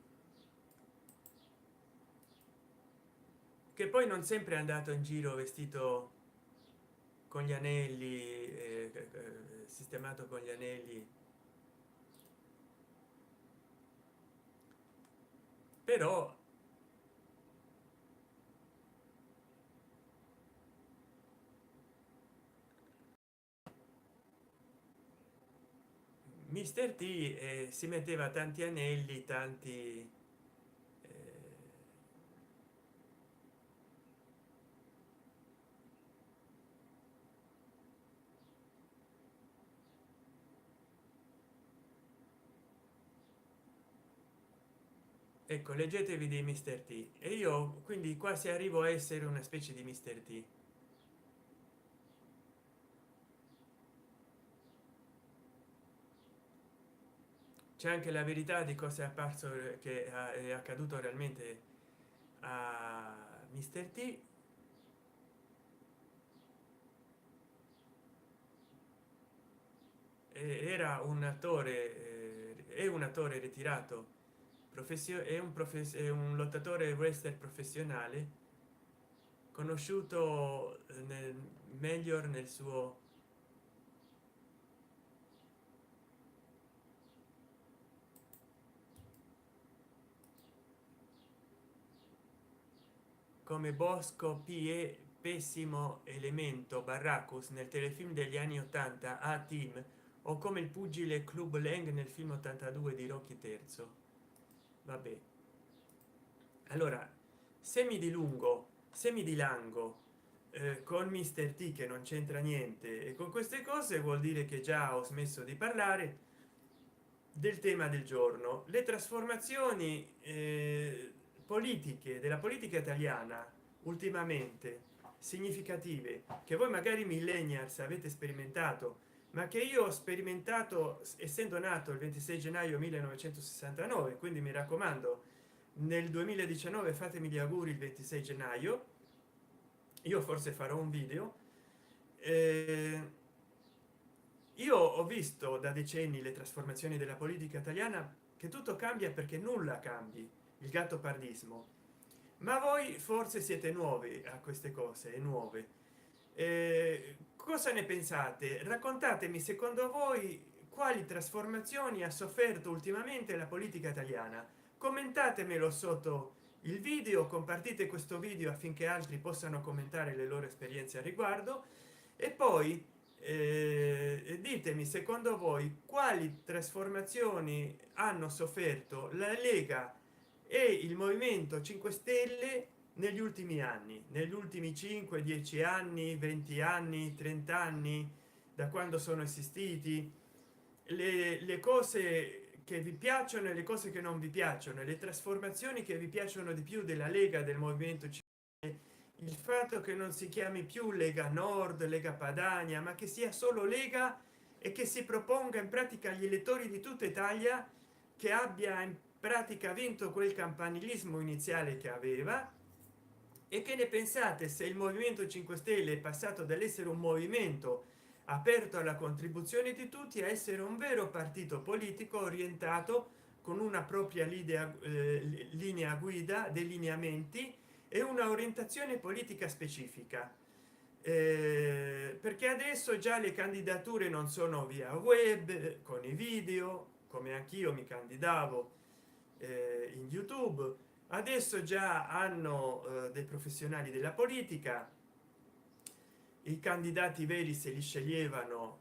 che poi non sempre è andato in giro vestito con gli anelli, sistemato con gli anelli, però Mr. T si metteva tanti anelli, tanti ecco, leggetevi di Mr. T. E io quindi quasi arrivo a essere una specie di Mr. T. C'è anche la verità di cosa è apparso, che è accaduto realmente a Mr. T. Era un attore, è un attore ritirato, è un lottatore wrestler professionale, conosciuto meglio nel suo come Bosco Pie, pessimo elemento Barracus nel telefilm degli anni 80 A Team, o come il pugile Club Lang nel film 82 di Rocky III. Vabbè, allora semi di lungo, semi di lango, con mister t che non c'entra niente, e con queste cose vuol dire che già ho smesso di parlare del tema del giorno. Le trasformazioni politiche della politica italiana ultimamente, significative, che voi magari millennials avete sperimentato, ma che io ho sperimentato essendo nato il 26 gennaio 1969, quindi mi raccomando, nel 2019 fatemi gli auguri il 26 gennaio. Io forse farò un video. eh, io ho visto da decenni le trasformazioni della politica italiana, che tutto cambia perché nulla cambi, il gattopardismo. Ma voi forse siete nuovi a queste cose, nuove. Cosa ne pensate? Raccontatemi secondo voi quali trasformazioni ha sofferto ultimamente la politica italiana. Commentatemelo sotto il video, compartite questo video affinché altri possano commentare le loro esperienze a riguardo, e poi ditemi secondo voi quali trasformazioni hanno sofferto la Lega e il movimento 5 stelle negli ultimi anni, negli ultimi 5 10 anni, 20 anni, 30 anni, da quando sono esistiti, le cose che vi piacciono e le cose che non vi piacciono, le trasformazioni che vi piacciono di più della Lega, del movimento 5, il fatto che non si chiami più Lega Nord, Lega Padania, ma che sia solo Lega, e che si proponga in pratica agli elettori di tutta Italia, che abbia in pratica vinto quel campanilismo iniziale che aveva. E che ne pensate se il movimento 5 stelle è passato dall'essere un movimento aperto alla contribuzione di tutti a essere un vero partito politico orientato con una propria linea guida, dei lineamenti e una orientazione politica specifica? Perché adesso già le candidature non sono via web con i video, come anch'io mi candidavo in YouTube. Adesso già hanno dei professionali della politica, i candidati veri se li sceglievano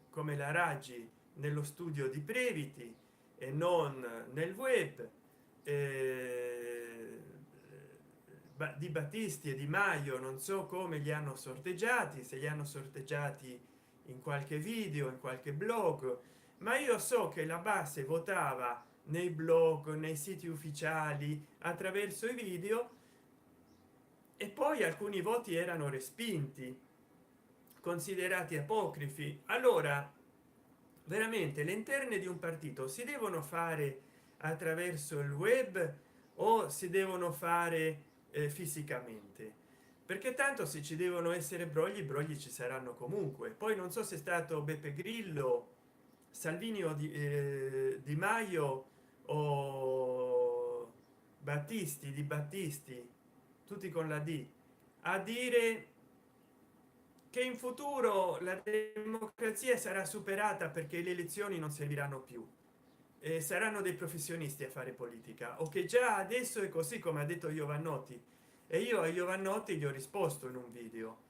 come la Raggi nello studio di Previti e non nel web. Di Battisti e Di Maio non so come li hanno sorteggiati, se li hanno sorteggiati in qualche video, in qualche blog, ma io so che la base votava nei blog, nei siti ufficiali, attraverso i video, e poi alcuni voti erano respinti, considerati apocrifi. Allora veramente le interne di un partito si devono fare attraverso il web o si devono fare fisicamente? Perché tanto se ci devono essere brogli, brogli ci saranno comunque. Poi non so se è stato Beppe Grillo, Salvini o Di Maio o Battisti, Di Battisti, tutti con la D, a dire che in futuro la democrazia sarà superata perché le elezioni non serviranno più e saranno dei professionisti a fare politica, o che già adesso è così come ha detto Giovannotti. E io a Giovannotti gli ho risposto in un video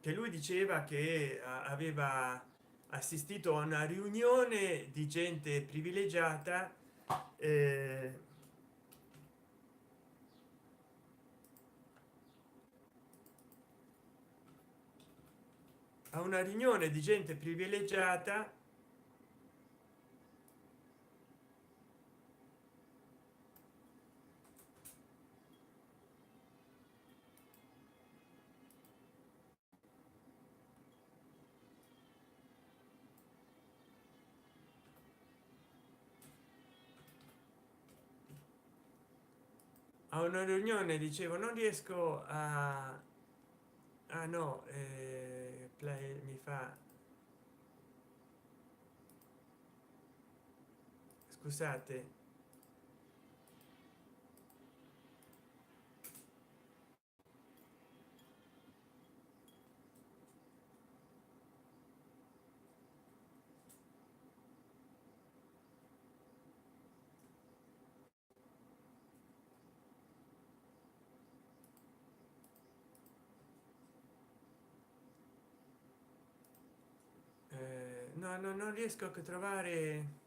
che lui diceva che aveva assistito a una riunione di gente privilegiata, eh, a una riunione di gente privilegiata, a una riunione, dicevo, non riesco a ah no, mi fa, scusate. No, no, non riesco a trovare.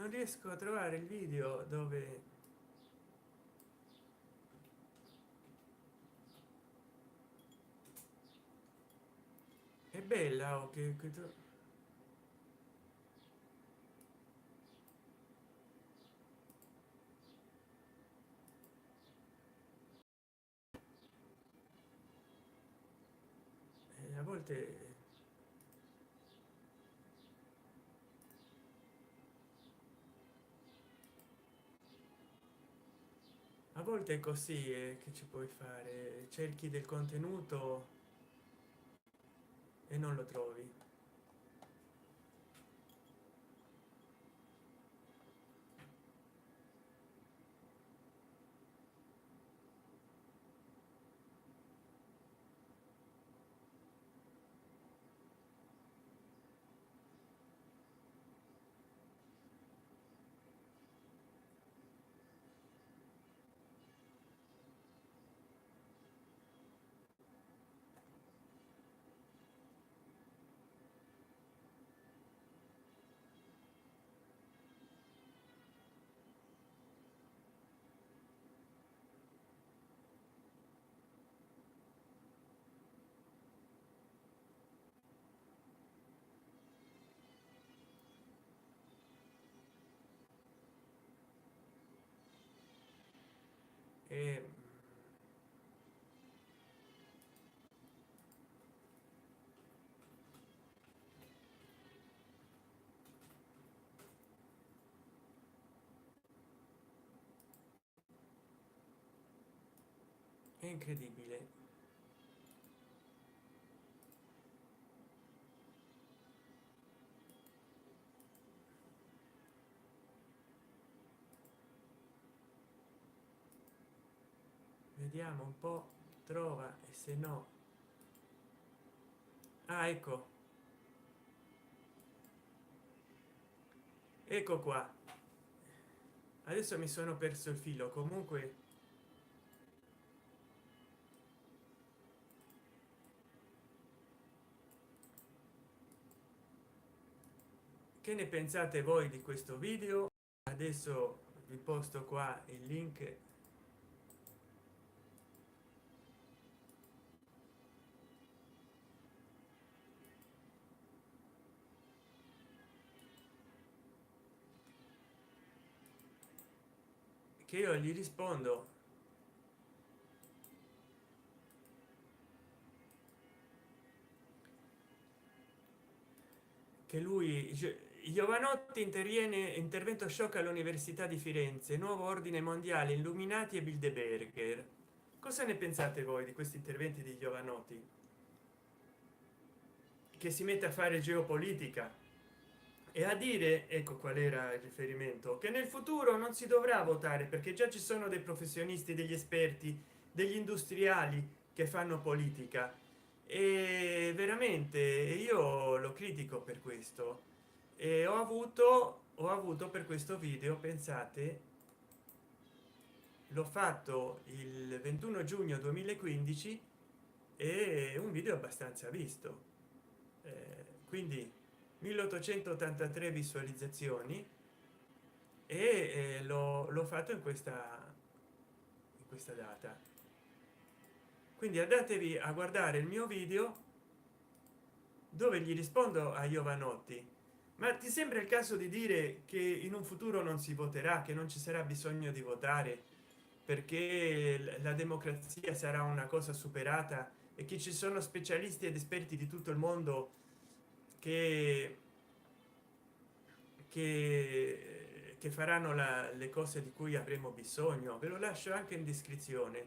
non riesco a trovare il video dove è bella o a volte è così, che ci puoi fare, cerchi del contenuto e non lo trovi. E è incredibile. Vediamo un po', trova, e se no, ah, ecco, ecco qua. Adesso mi sono perso il filo. Comunque, che ne pensate voi di questo video? Adesso vi posto qua il link. Che io gli rispondo che lui, Giovanotti, intervento shock all'università di Firenze, nuovo ordine mondiale, illuminati e Bilderberger. Cosa ne pensate voi di questi interventi di Giovanotti, che si mette a fare geopolitica e a dire, ecco qual era il riferimento, che nel futuro non si dovrà votare perché già ci sono dei professionisti, degli esperti, degli industriali che fanno politica? E veramente io lo critico per questo. E ho avuto per questo video, pensate, l'ho fatto il 21 giugno 2015, e un video abbastanza visto, quindi 1883 visualizzazioni, e l'ho fatto in questa data. Quindi andatevi a guardare il mio video dove gli rispondo a Giovanotti. Ma ti sembra il caso di dire che in un futuro non si voterà, che non ci sarà bisogno di votare perché la democrazia sarà una cosa superata e che ci sono specialisti ed esperti di tutto il mondo che che faranno le cose di cui avremo bisogno? Ve lo lascio anche in descrizione,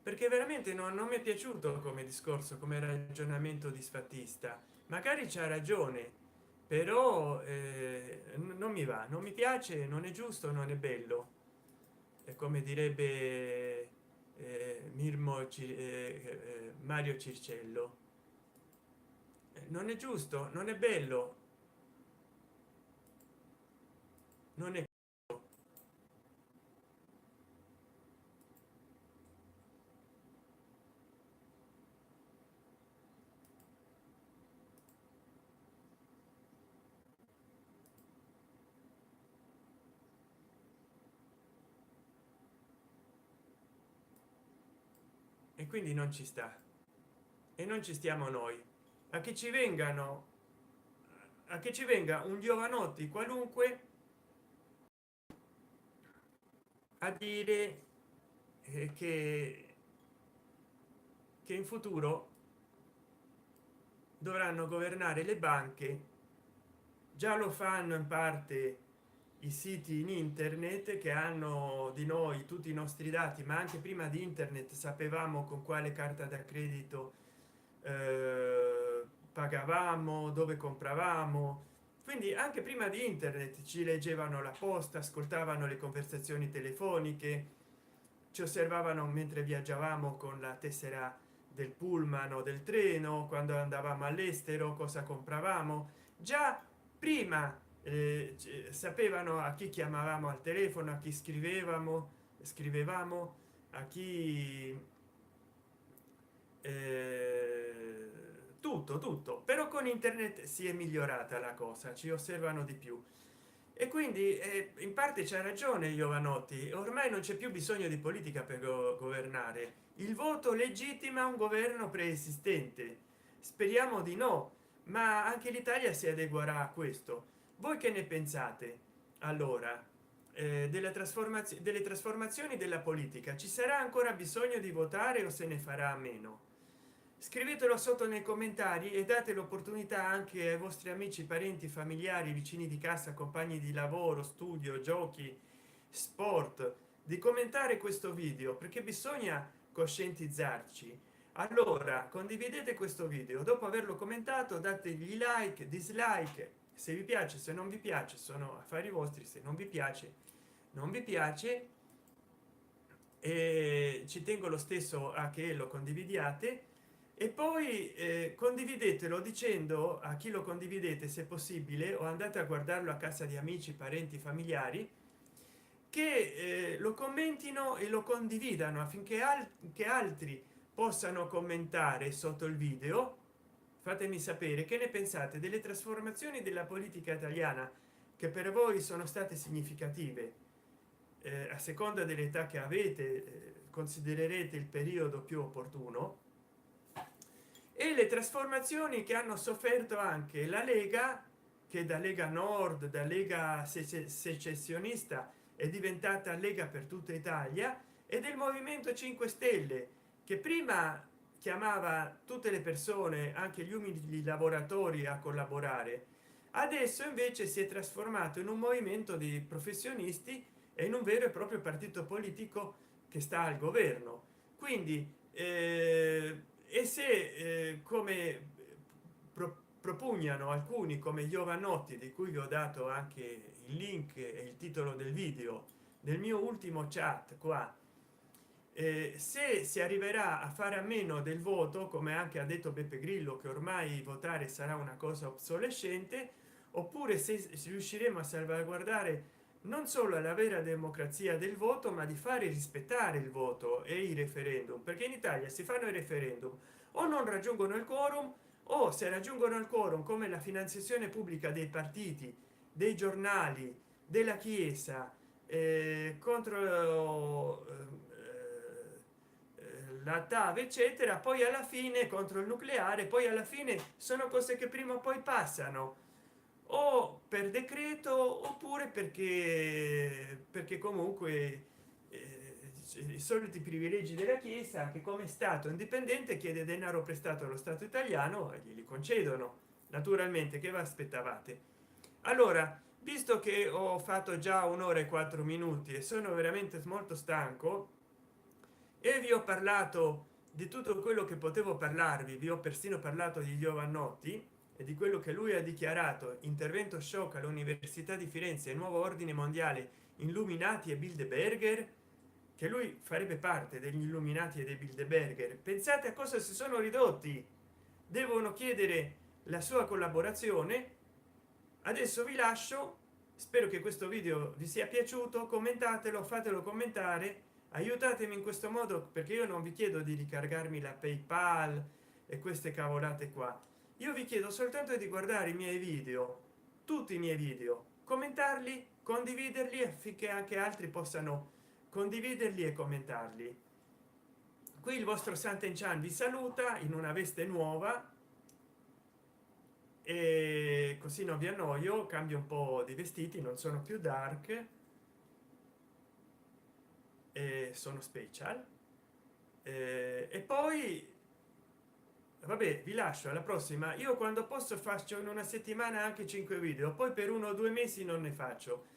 perché veramente non mi è piaciuto come discorso, come ragionamento disfattista. Magari c'ha ragione, però non mi va, non mi piace, non è giusto, non è bello. È come direbbe Mario Circello. Non è giusto, non è bello, non è e quindi non ci sta, e non ci stiamo noi a che ci vengano, a che ci venga un giovanotti qualunque a dire che in futuro dovranno governare le banche. Già lo fanno in parte i siti in internet che hanno di noi tutti i nostri dati, ma anche prima di internet sapevamo con quale carta da credito pagavamo, dove compravamo. Quindi anche prima di internet ci leggevano la posta, ascoltavano le conversazioni telefoniche, ci osservavano mentre viaggiavamo con la tessera del pullman o del treno, quando andavamo all'estero cosa compravamo. Già prima sapevano a chi chiamavamo al telefono, a chi scrivevamo, a chi tutto. Però con internet si è migliorata la cosa, ci osservano di più, e quindi in parte c'è ragione Giovanotti, ormai non c'è più bisogno di politica per governare. Il voto legittima un governo preesistente, speriamo di no, ma anche l'Italia si adeguerà a questo. Voi che ne pensate allora delle trasformazioni della politica? Ci sarà ancora bisogno di votare o se ne farà a meno? Scrivetelo sotto nei commentari e date l'opportunità anche ai vostri amici, parenti, familiari, vicini di casa, compagni di lavoro, studio, giochi, sport, di commentare questo video, perché bisogna coscientizzarci. Allora condividete questo video, dopo averlo commentato dategli like, dislike, se vi piace, se non vi piace sono affari vostri, se non vi piace non vi piace, e ci tengo lo stesso a che lo condividiate. E poi condividetelo dicendo a chi lo condividete, se possibile, o andate a guardarlo a casa di amici, parenti, familiari, che lo commentino e lo condividano affinché che altri possano commentare sotto il video. Fatemi sapere che ne pensate delle trasformazioni della politica italiana che per voi sono state significative. A seconda dell'età che avete considererete il periodo più opportuno, e le trasformazioni che hanno sofferto anche la Lega, che da Lega Nord, da Lega secessionista è diventata Lega per tutta Italia, e del Movimento 5 Stelle, che prima chiamava tutte le persone, anche gli umili lavoratori, a collaborare, adesso invece si è trasformato in un movimento di professionisti e in un vero e proprio partito politico che sta al governo. Quindi e se come propugnano alcuni come Giovanotti, di cui vi ho dato anche il link e il titolo del video del mio ultimo chat qua, se si arriverà a fare a meno del voto, come anche ha detto Beppe Grillo, che ormai votare sarà una cosa obsolescente, oppure se riusciremo a salvaguardare non solo la vera democrazia del voto, ma di fare rispettare il voto e i referendum, perché in Italia si fanno i referendum o non raggiungono il quorum, o se raggiungono il quorum, come la finanziazione pubblica dei partiti, dei giornali, della chiesa, contro la TAV eccetera, poi alla fine contro il nucleare, poi alla fine sono cose che prima o poi passano, o per decreto oppure perché comunque i soliti privilegi della chiesa, che come stato indipendente chiede denaro prestato allo stato italiano e glieli concedono. Naturalmente, che vi aspettavate? Allora, visto che ho fatto già un'ora e 4 minuti e sono veramente molto stanco e vi ho parlato di tutto quello che potevo parlarvi, vi ho persino parlato di Giovanotti e di quello che lui ha dichiarato: intervento shock all'università di Firenze, nuovo ordine mondiale, illuminati e Bilderberger, che lui farebbe parte degli illuminati e dei Bilderberger. Pensate a cosa si sono ridotti, devono chiedere la sua collaborazione. Adesso vi lascio, spero che questo video vi sia piaciuto, commentatelo, fatelo commentare, aiutatemi in questo modo, perché io non vi chiedo di ricargarmi la PayPal e queste cavolate qua. Io vi chiedo soltanto di guardare i miei video, tutti i miei video, commentarli, condividerli, affinché anche altri possano condividerli e commentarli. qui il vostro Santen Chan vi saluta in una veste nuova, e così non vi annoio, cambio un po' di vestiti, non sono più dark e sono special. E poi vabbè, vi lascio alla prossima. Io quando posso faccio in una settimana anche 5 video, poi per 1 o 2 mesi non ne faccio.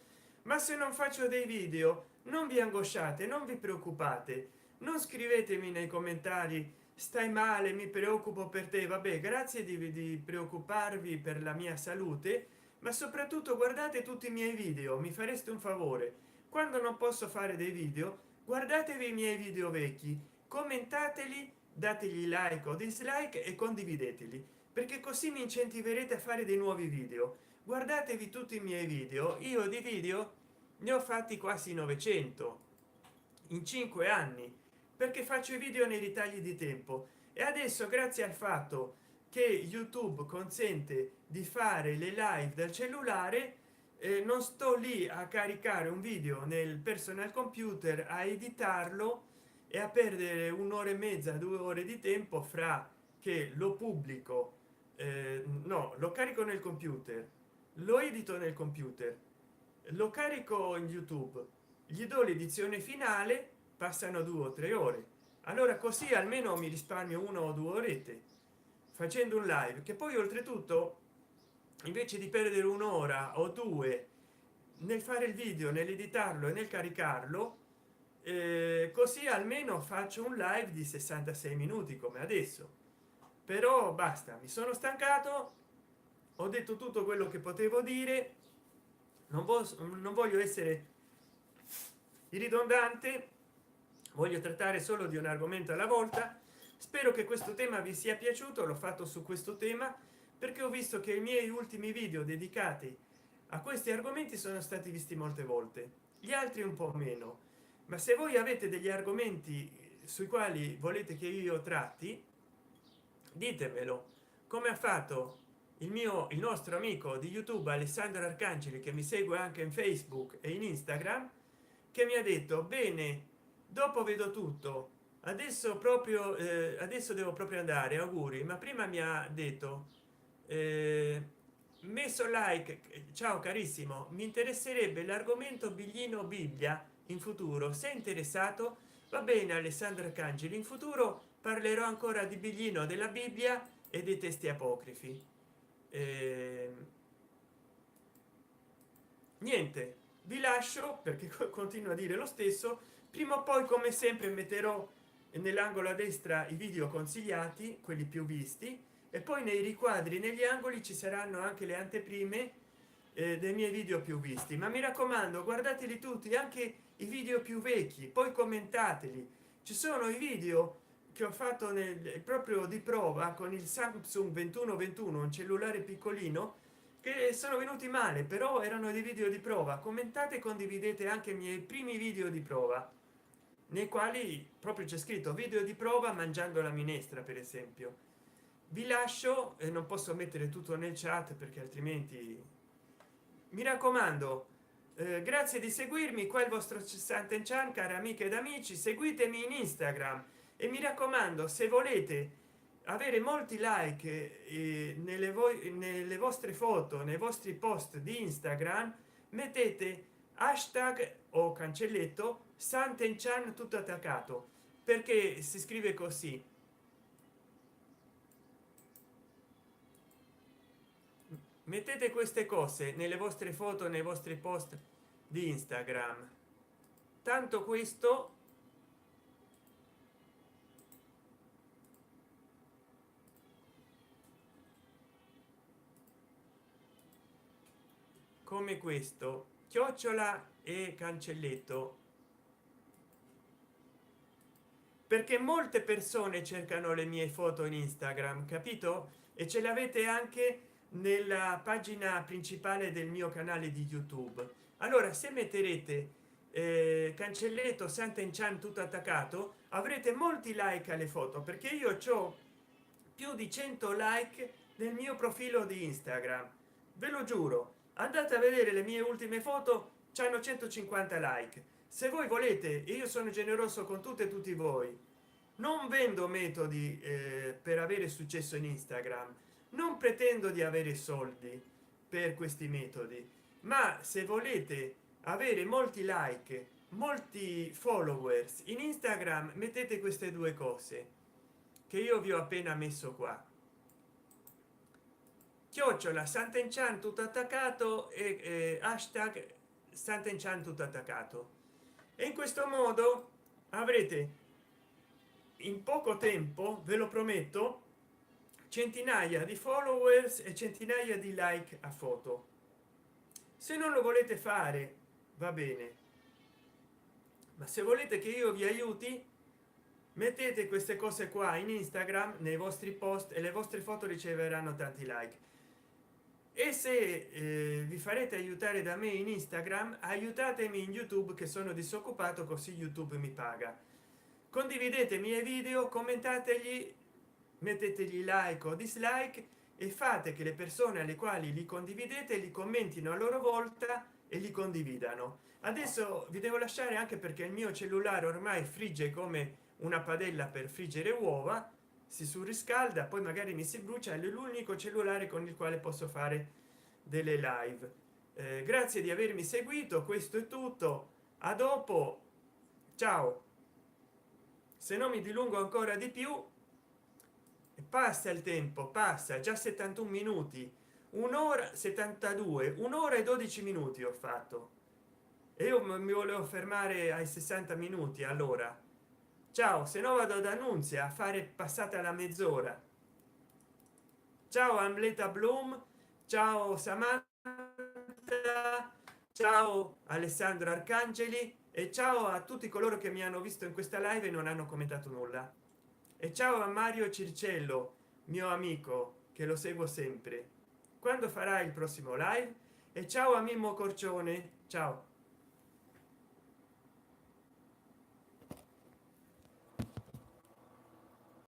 Ma se non faccio dei video non vi angosciate, non vi preoccupate, non scrivetemi nei commentari stai male, mi preoccupo per te. Vabbè, grazie di preoccuparvi per la mia salute, ma soprattutto guardate tutti i miei video, mi fareste un favore. Quando non posso fare dei video, guardatevi i miei video vecchi, commentateli, dategli like o dislike e condivideteli, perché così mi incentiverete a fare dei nuovi video. Guardatevi tutti i miei video, io di video ne ho fatti quasi 900 in 5 anni, perché faccio i video nei ritagli di tempo. E adesso, grazie al fatto che YouTube consente di fare le live dal cellulare, non sto lì a caricare un video nel personal computer, a editarlo e a perdere un'ora e mezza, 2 ore di tempo fra che lo pubblico, no, lo carico nel computer, lo edito nel computer, lo carico in YouTube, gli do l'edizione finale, passano 2 o 3 ore. Allora così almeno mi risparmio 1 o 2 orette facendo un live, che poi oltretutto invece di perdere un'ora o due nel fare il video, nell'editarlo e nel caricarlo, così almeno faccio un live di 66 minuti come adesso. Però basta, mi sono stancato, ho detto tutto quello che potevo dire, non voglio essere ridondante, voglio trattare solo di un argomento alla volta. Spero che questo tema vi sia piaciuto, l'ho fatto su questo tema perché ho visto che i miei ultimi video dedicati a questi argomenti sono stati visti molte volte, gli altri un po' meno. Ma se voi avete degli argomenti sui quali volete che io tratti, ditemelo, come ha fatto il nostro amico di YouTube Alessandro Arcangeli, che mi segue anche in Facebook e in Instagram, che mi ha detto bene, dopo vedo tutto, adesso proprio adesso devo proprio andare, auguri. Ma prima mi ha detto messo like, ciao carissimo, mi interesserebbe l'argomento biglino Bibbia in futuro, se è interessato. Va bene Alessandro Arcangeli, in futuro parlerò ancora di biglino, della Bibbia e dei testi apocrifi. Niente, vi lascio perché continuo a dire lo stesso. Prima o poi, come sempre, metterò nell'angolo a destra i video consigliati, quelli più visti, e poi nei riquadri, negli angoli, ci saranno anche le anteprime dei miei video più visti. Ma mi raccomando, guardateli tutti, anche i video più vecchi, poi commentateli. Ci sono i video che ho fatto proprio di prova con il Samsung 2121, un cellulare piccolino, che sono venuti male, però erano dei video di prova. Commentate e condividete anche i miei primi video di prova, nei quali proprio c'è scritto video di prova mangiando la minestra, per esempio. Vi lascio, e non posso mettere tutto nel chat perché altrimenti, mi raccomando, grazie di seguirmi. Qua il vostro Santen Chan, cari amiche ed amici, seguitemi in Instagram. E mi raccomando, se volete avere molti like nelle vostre foto, nei vostri post di Instagram, mettete hashtag o cancelletto Santen Chan tutto attaccato, perché si scrive così. Mettete queste cose nelle vostre foto, nei vostri post di Instagram. Tanto questo come questo, chiocciola e cancelletto, perché molte persone cercano le mie foto in Instagram, capito? E ce l'avete anche nella pagina principale del mio canale di YouTube. Allora, se metterete cancelletto Santen Chan tutto attaccato, avrete molti like alle foto, perché io ho più di 100 like nel mio profilo di Instagram, ve lo giuro. Andate a vedere le mie ultime foto, c'hanno 150 like. Se voi volete, e io sono generoso con tutte e tutti voi, non vendo metodi per avere successo in Instagram, non pretendo di avere soldi per questi metodi, ma se volete avere molti like, molti followers in Instagram, mettete queste due cose che io vi ho appena messo qua: chiocciola Sant'Enchan tutto attaccato e hashtag Sant'Enchan tutto attaccato, e in questo modo avrete in poco tempo, ve lo prometto, centinaia di followers e centinaia di like a foto. Se non lo volete fare va bene, ma se volete che io vi aiuti, mettete queste cose qua in Instagram nei vostri post e le vostre foto riceveranno tanti like. E se vi farete aiutare da me in Instagram, aiutatemi in YouTube che sono disoccupato, così YouTube mi paga. Condividete i miei video, commentategli, mettetegli like o dislike e fate che le persone alle quali li condividete li commentino a loro volta e li condividano. Adesso vi devo lasciare, anche perché il mio cellulare ormai frigge come una padella per friggere uova, si surriscalda, poi magari mi si brucia. È l'unico cellulare con il quale posso fare delle live. Grazie di avermi seguito, questo è tutto, a dopo, ciao. Se non mi dilungo ancora di più, passa il tempo, passa già 71 minuti, un'ora 72, un'ora e 12 minuti ho fatto, e io mi volevo fermare ai 60 minuti. Allora ciao, se no vado ad Annunzia a fare passata la mezz'ora. Ciao Amleta Bloom, ciao Samantha, ciao Alessandro Arcangeli, e ciao a tutti coloro che mi hanno visto in questa live e non hanno commentato nulla. E ciao a Mario Circello, mio amico, che lo seguo sempre. Quando farà il prossimo live? E ciao a Mimmo Corcione, ciao.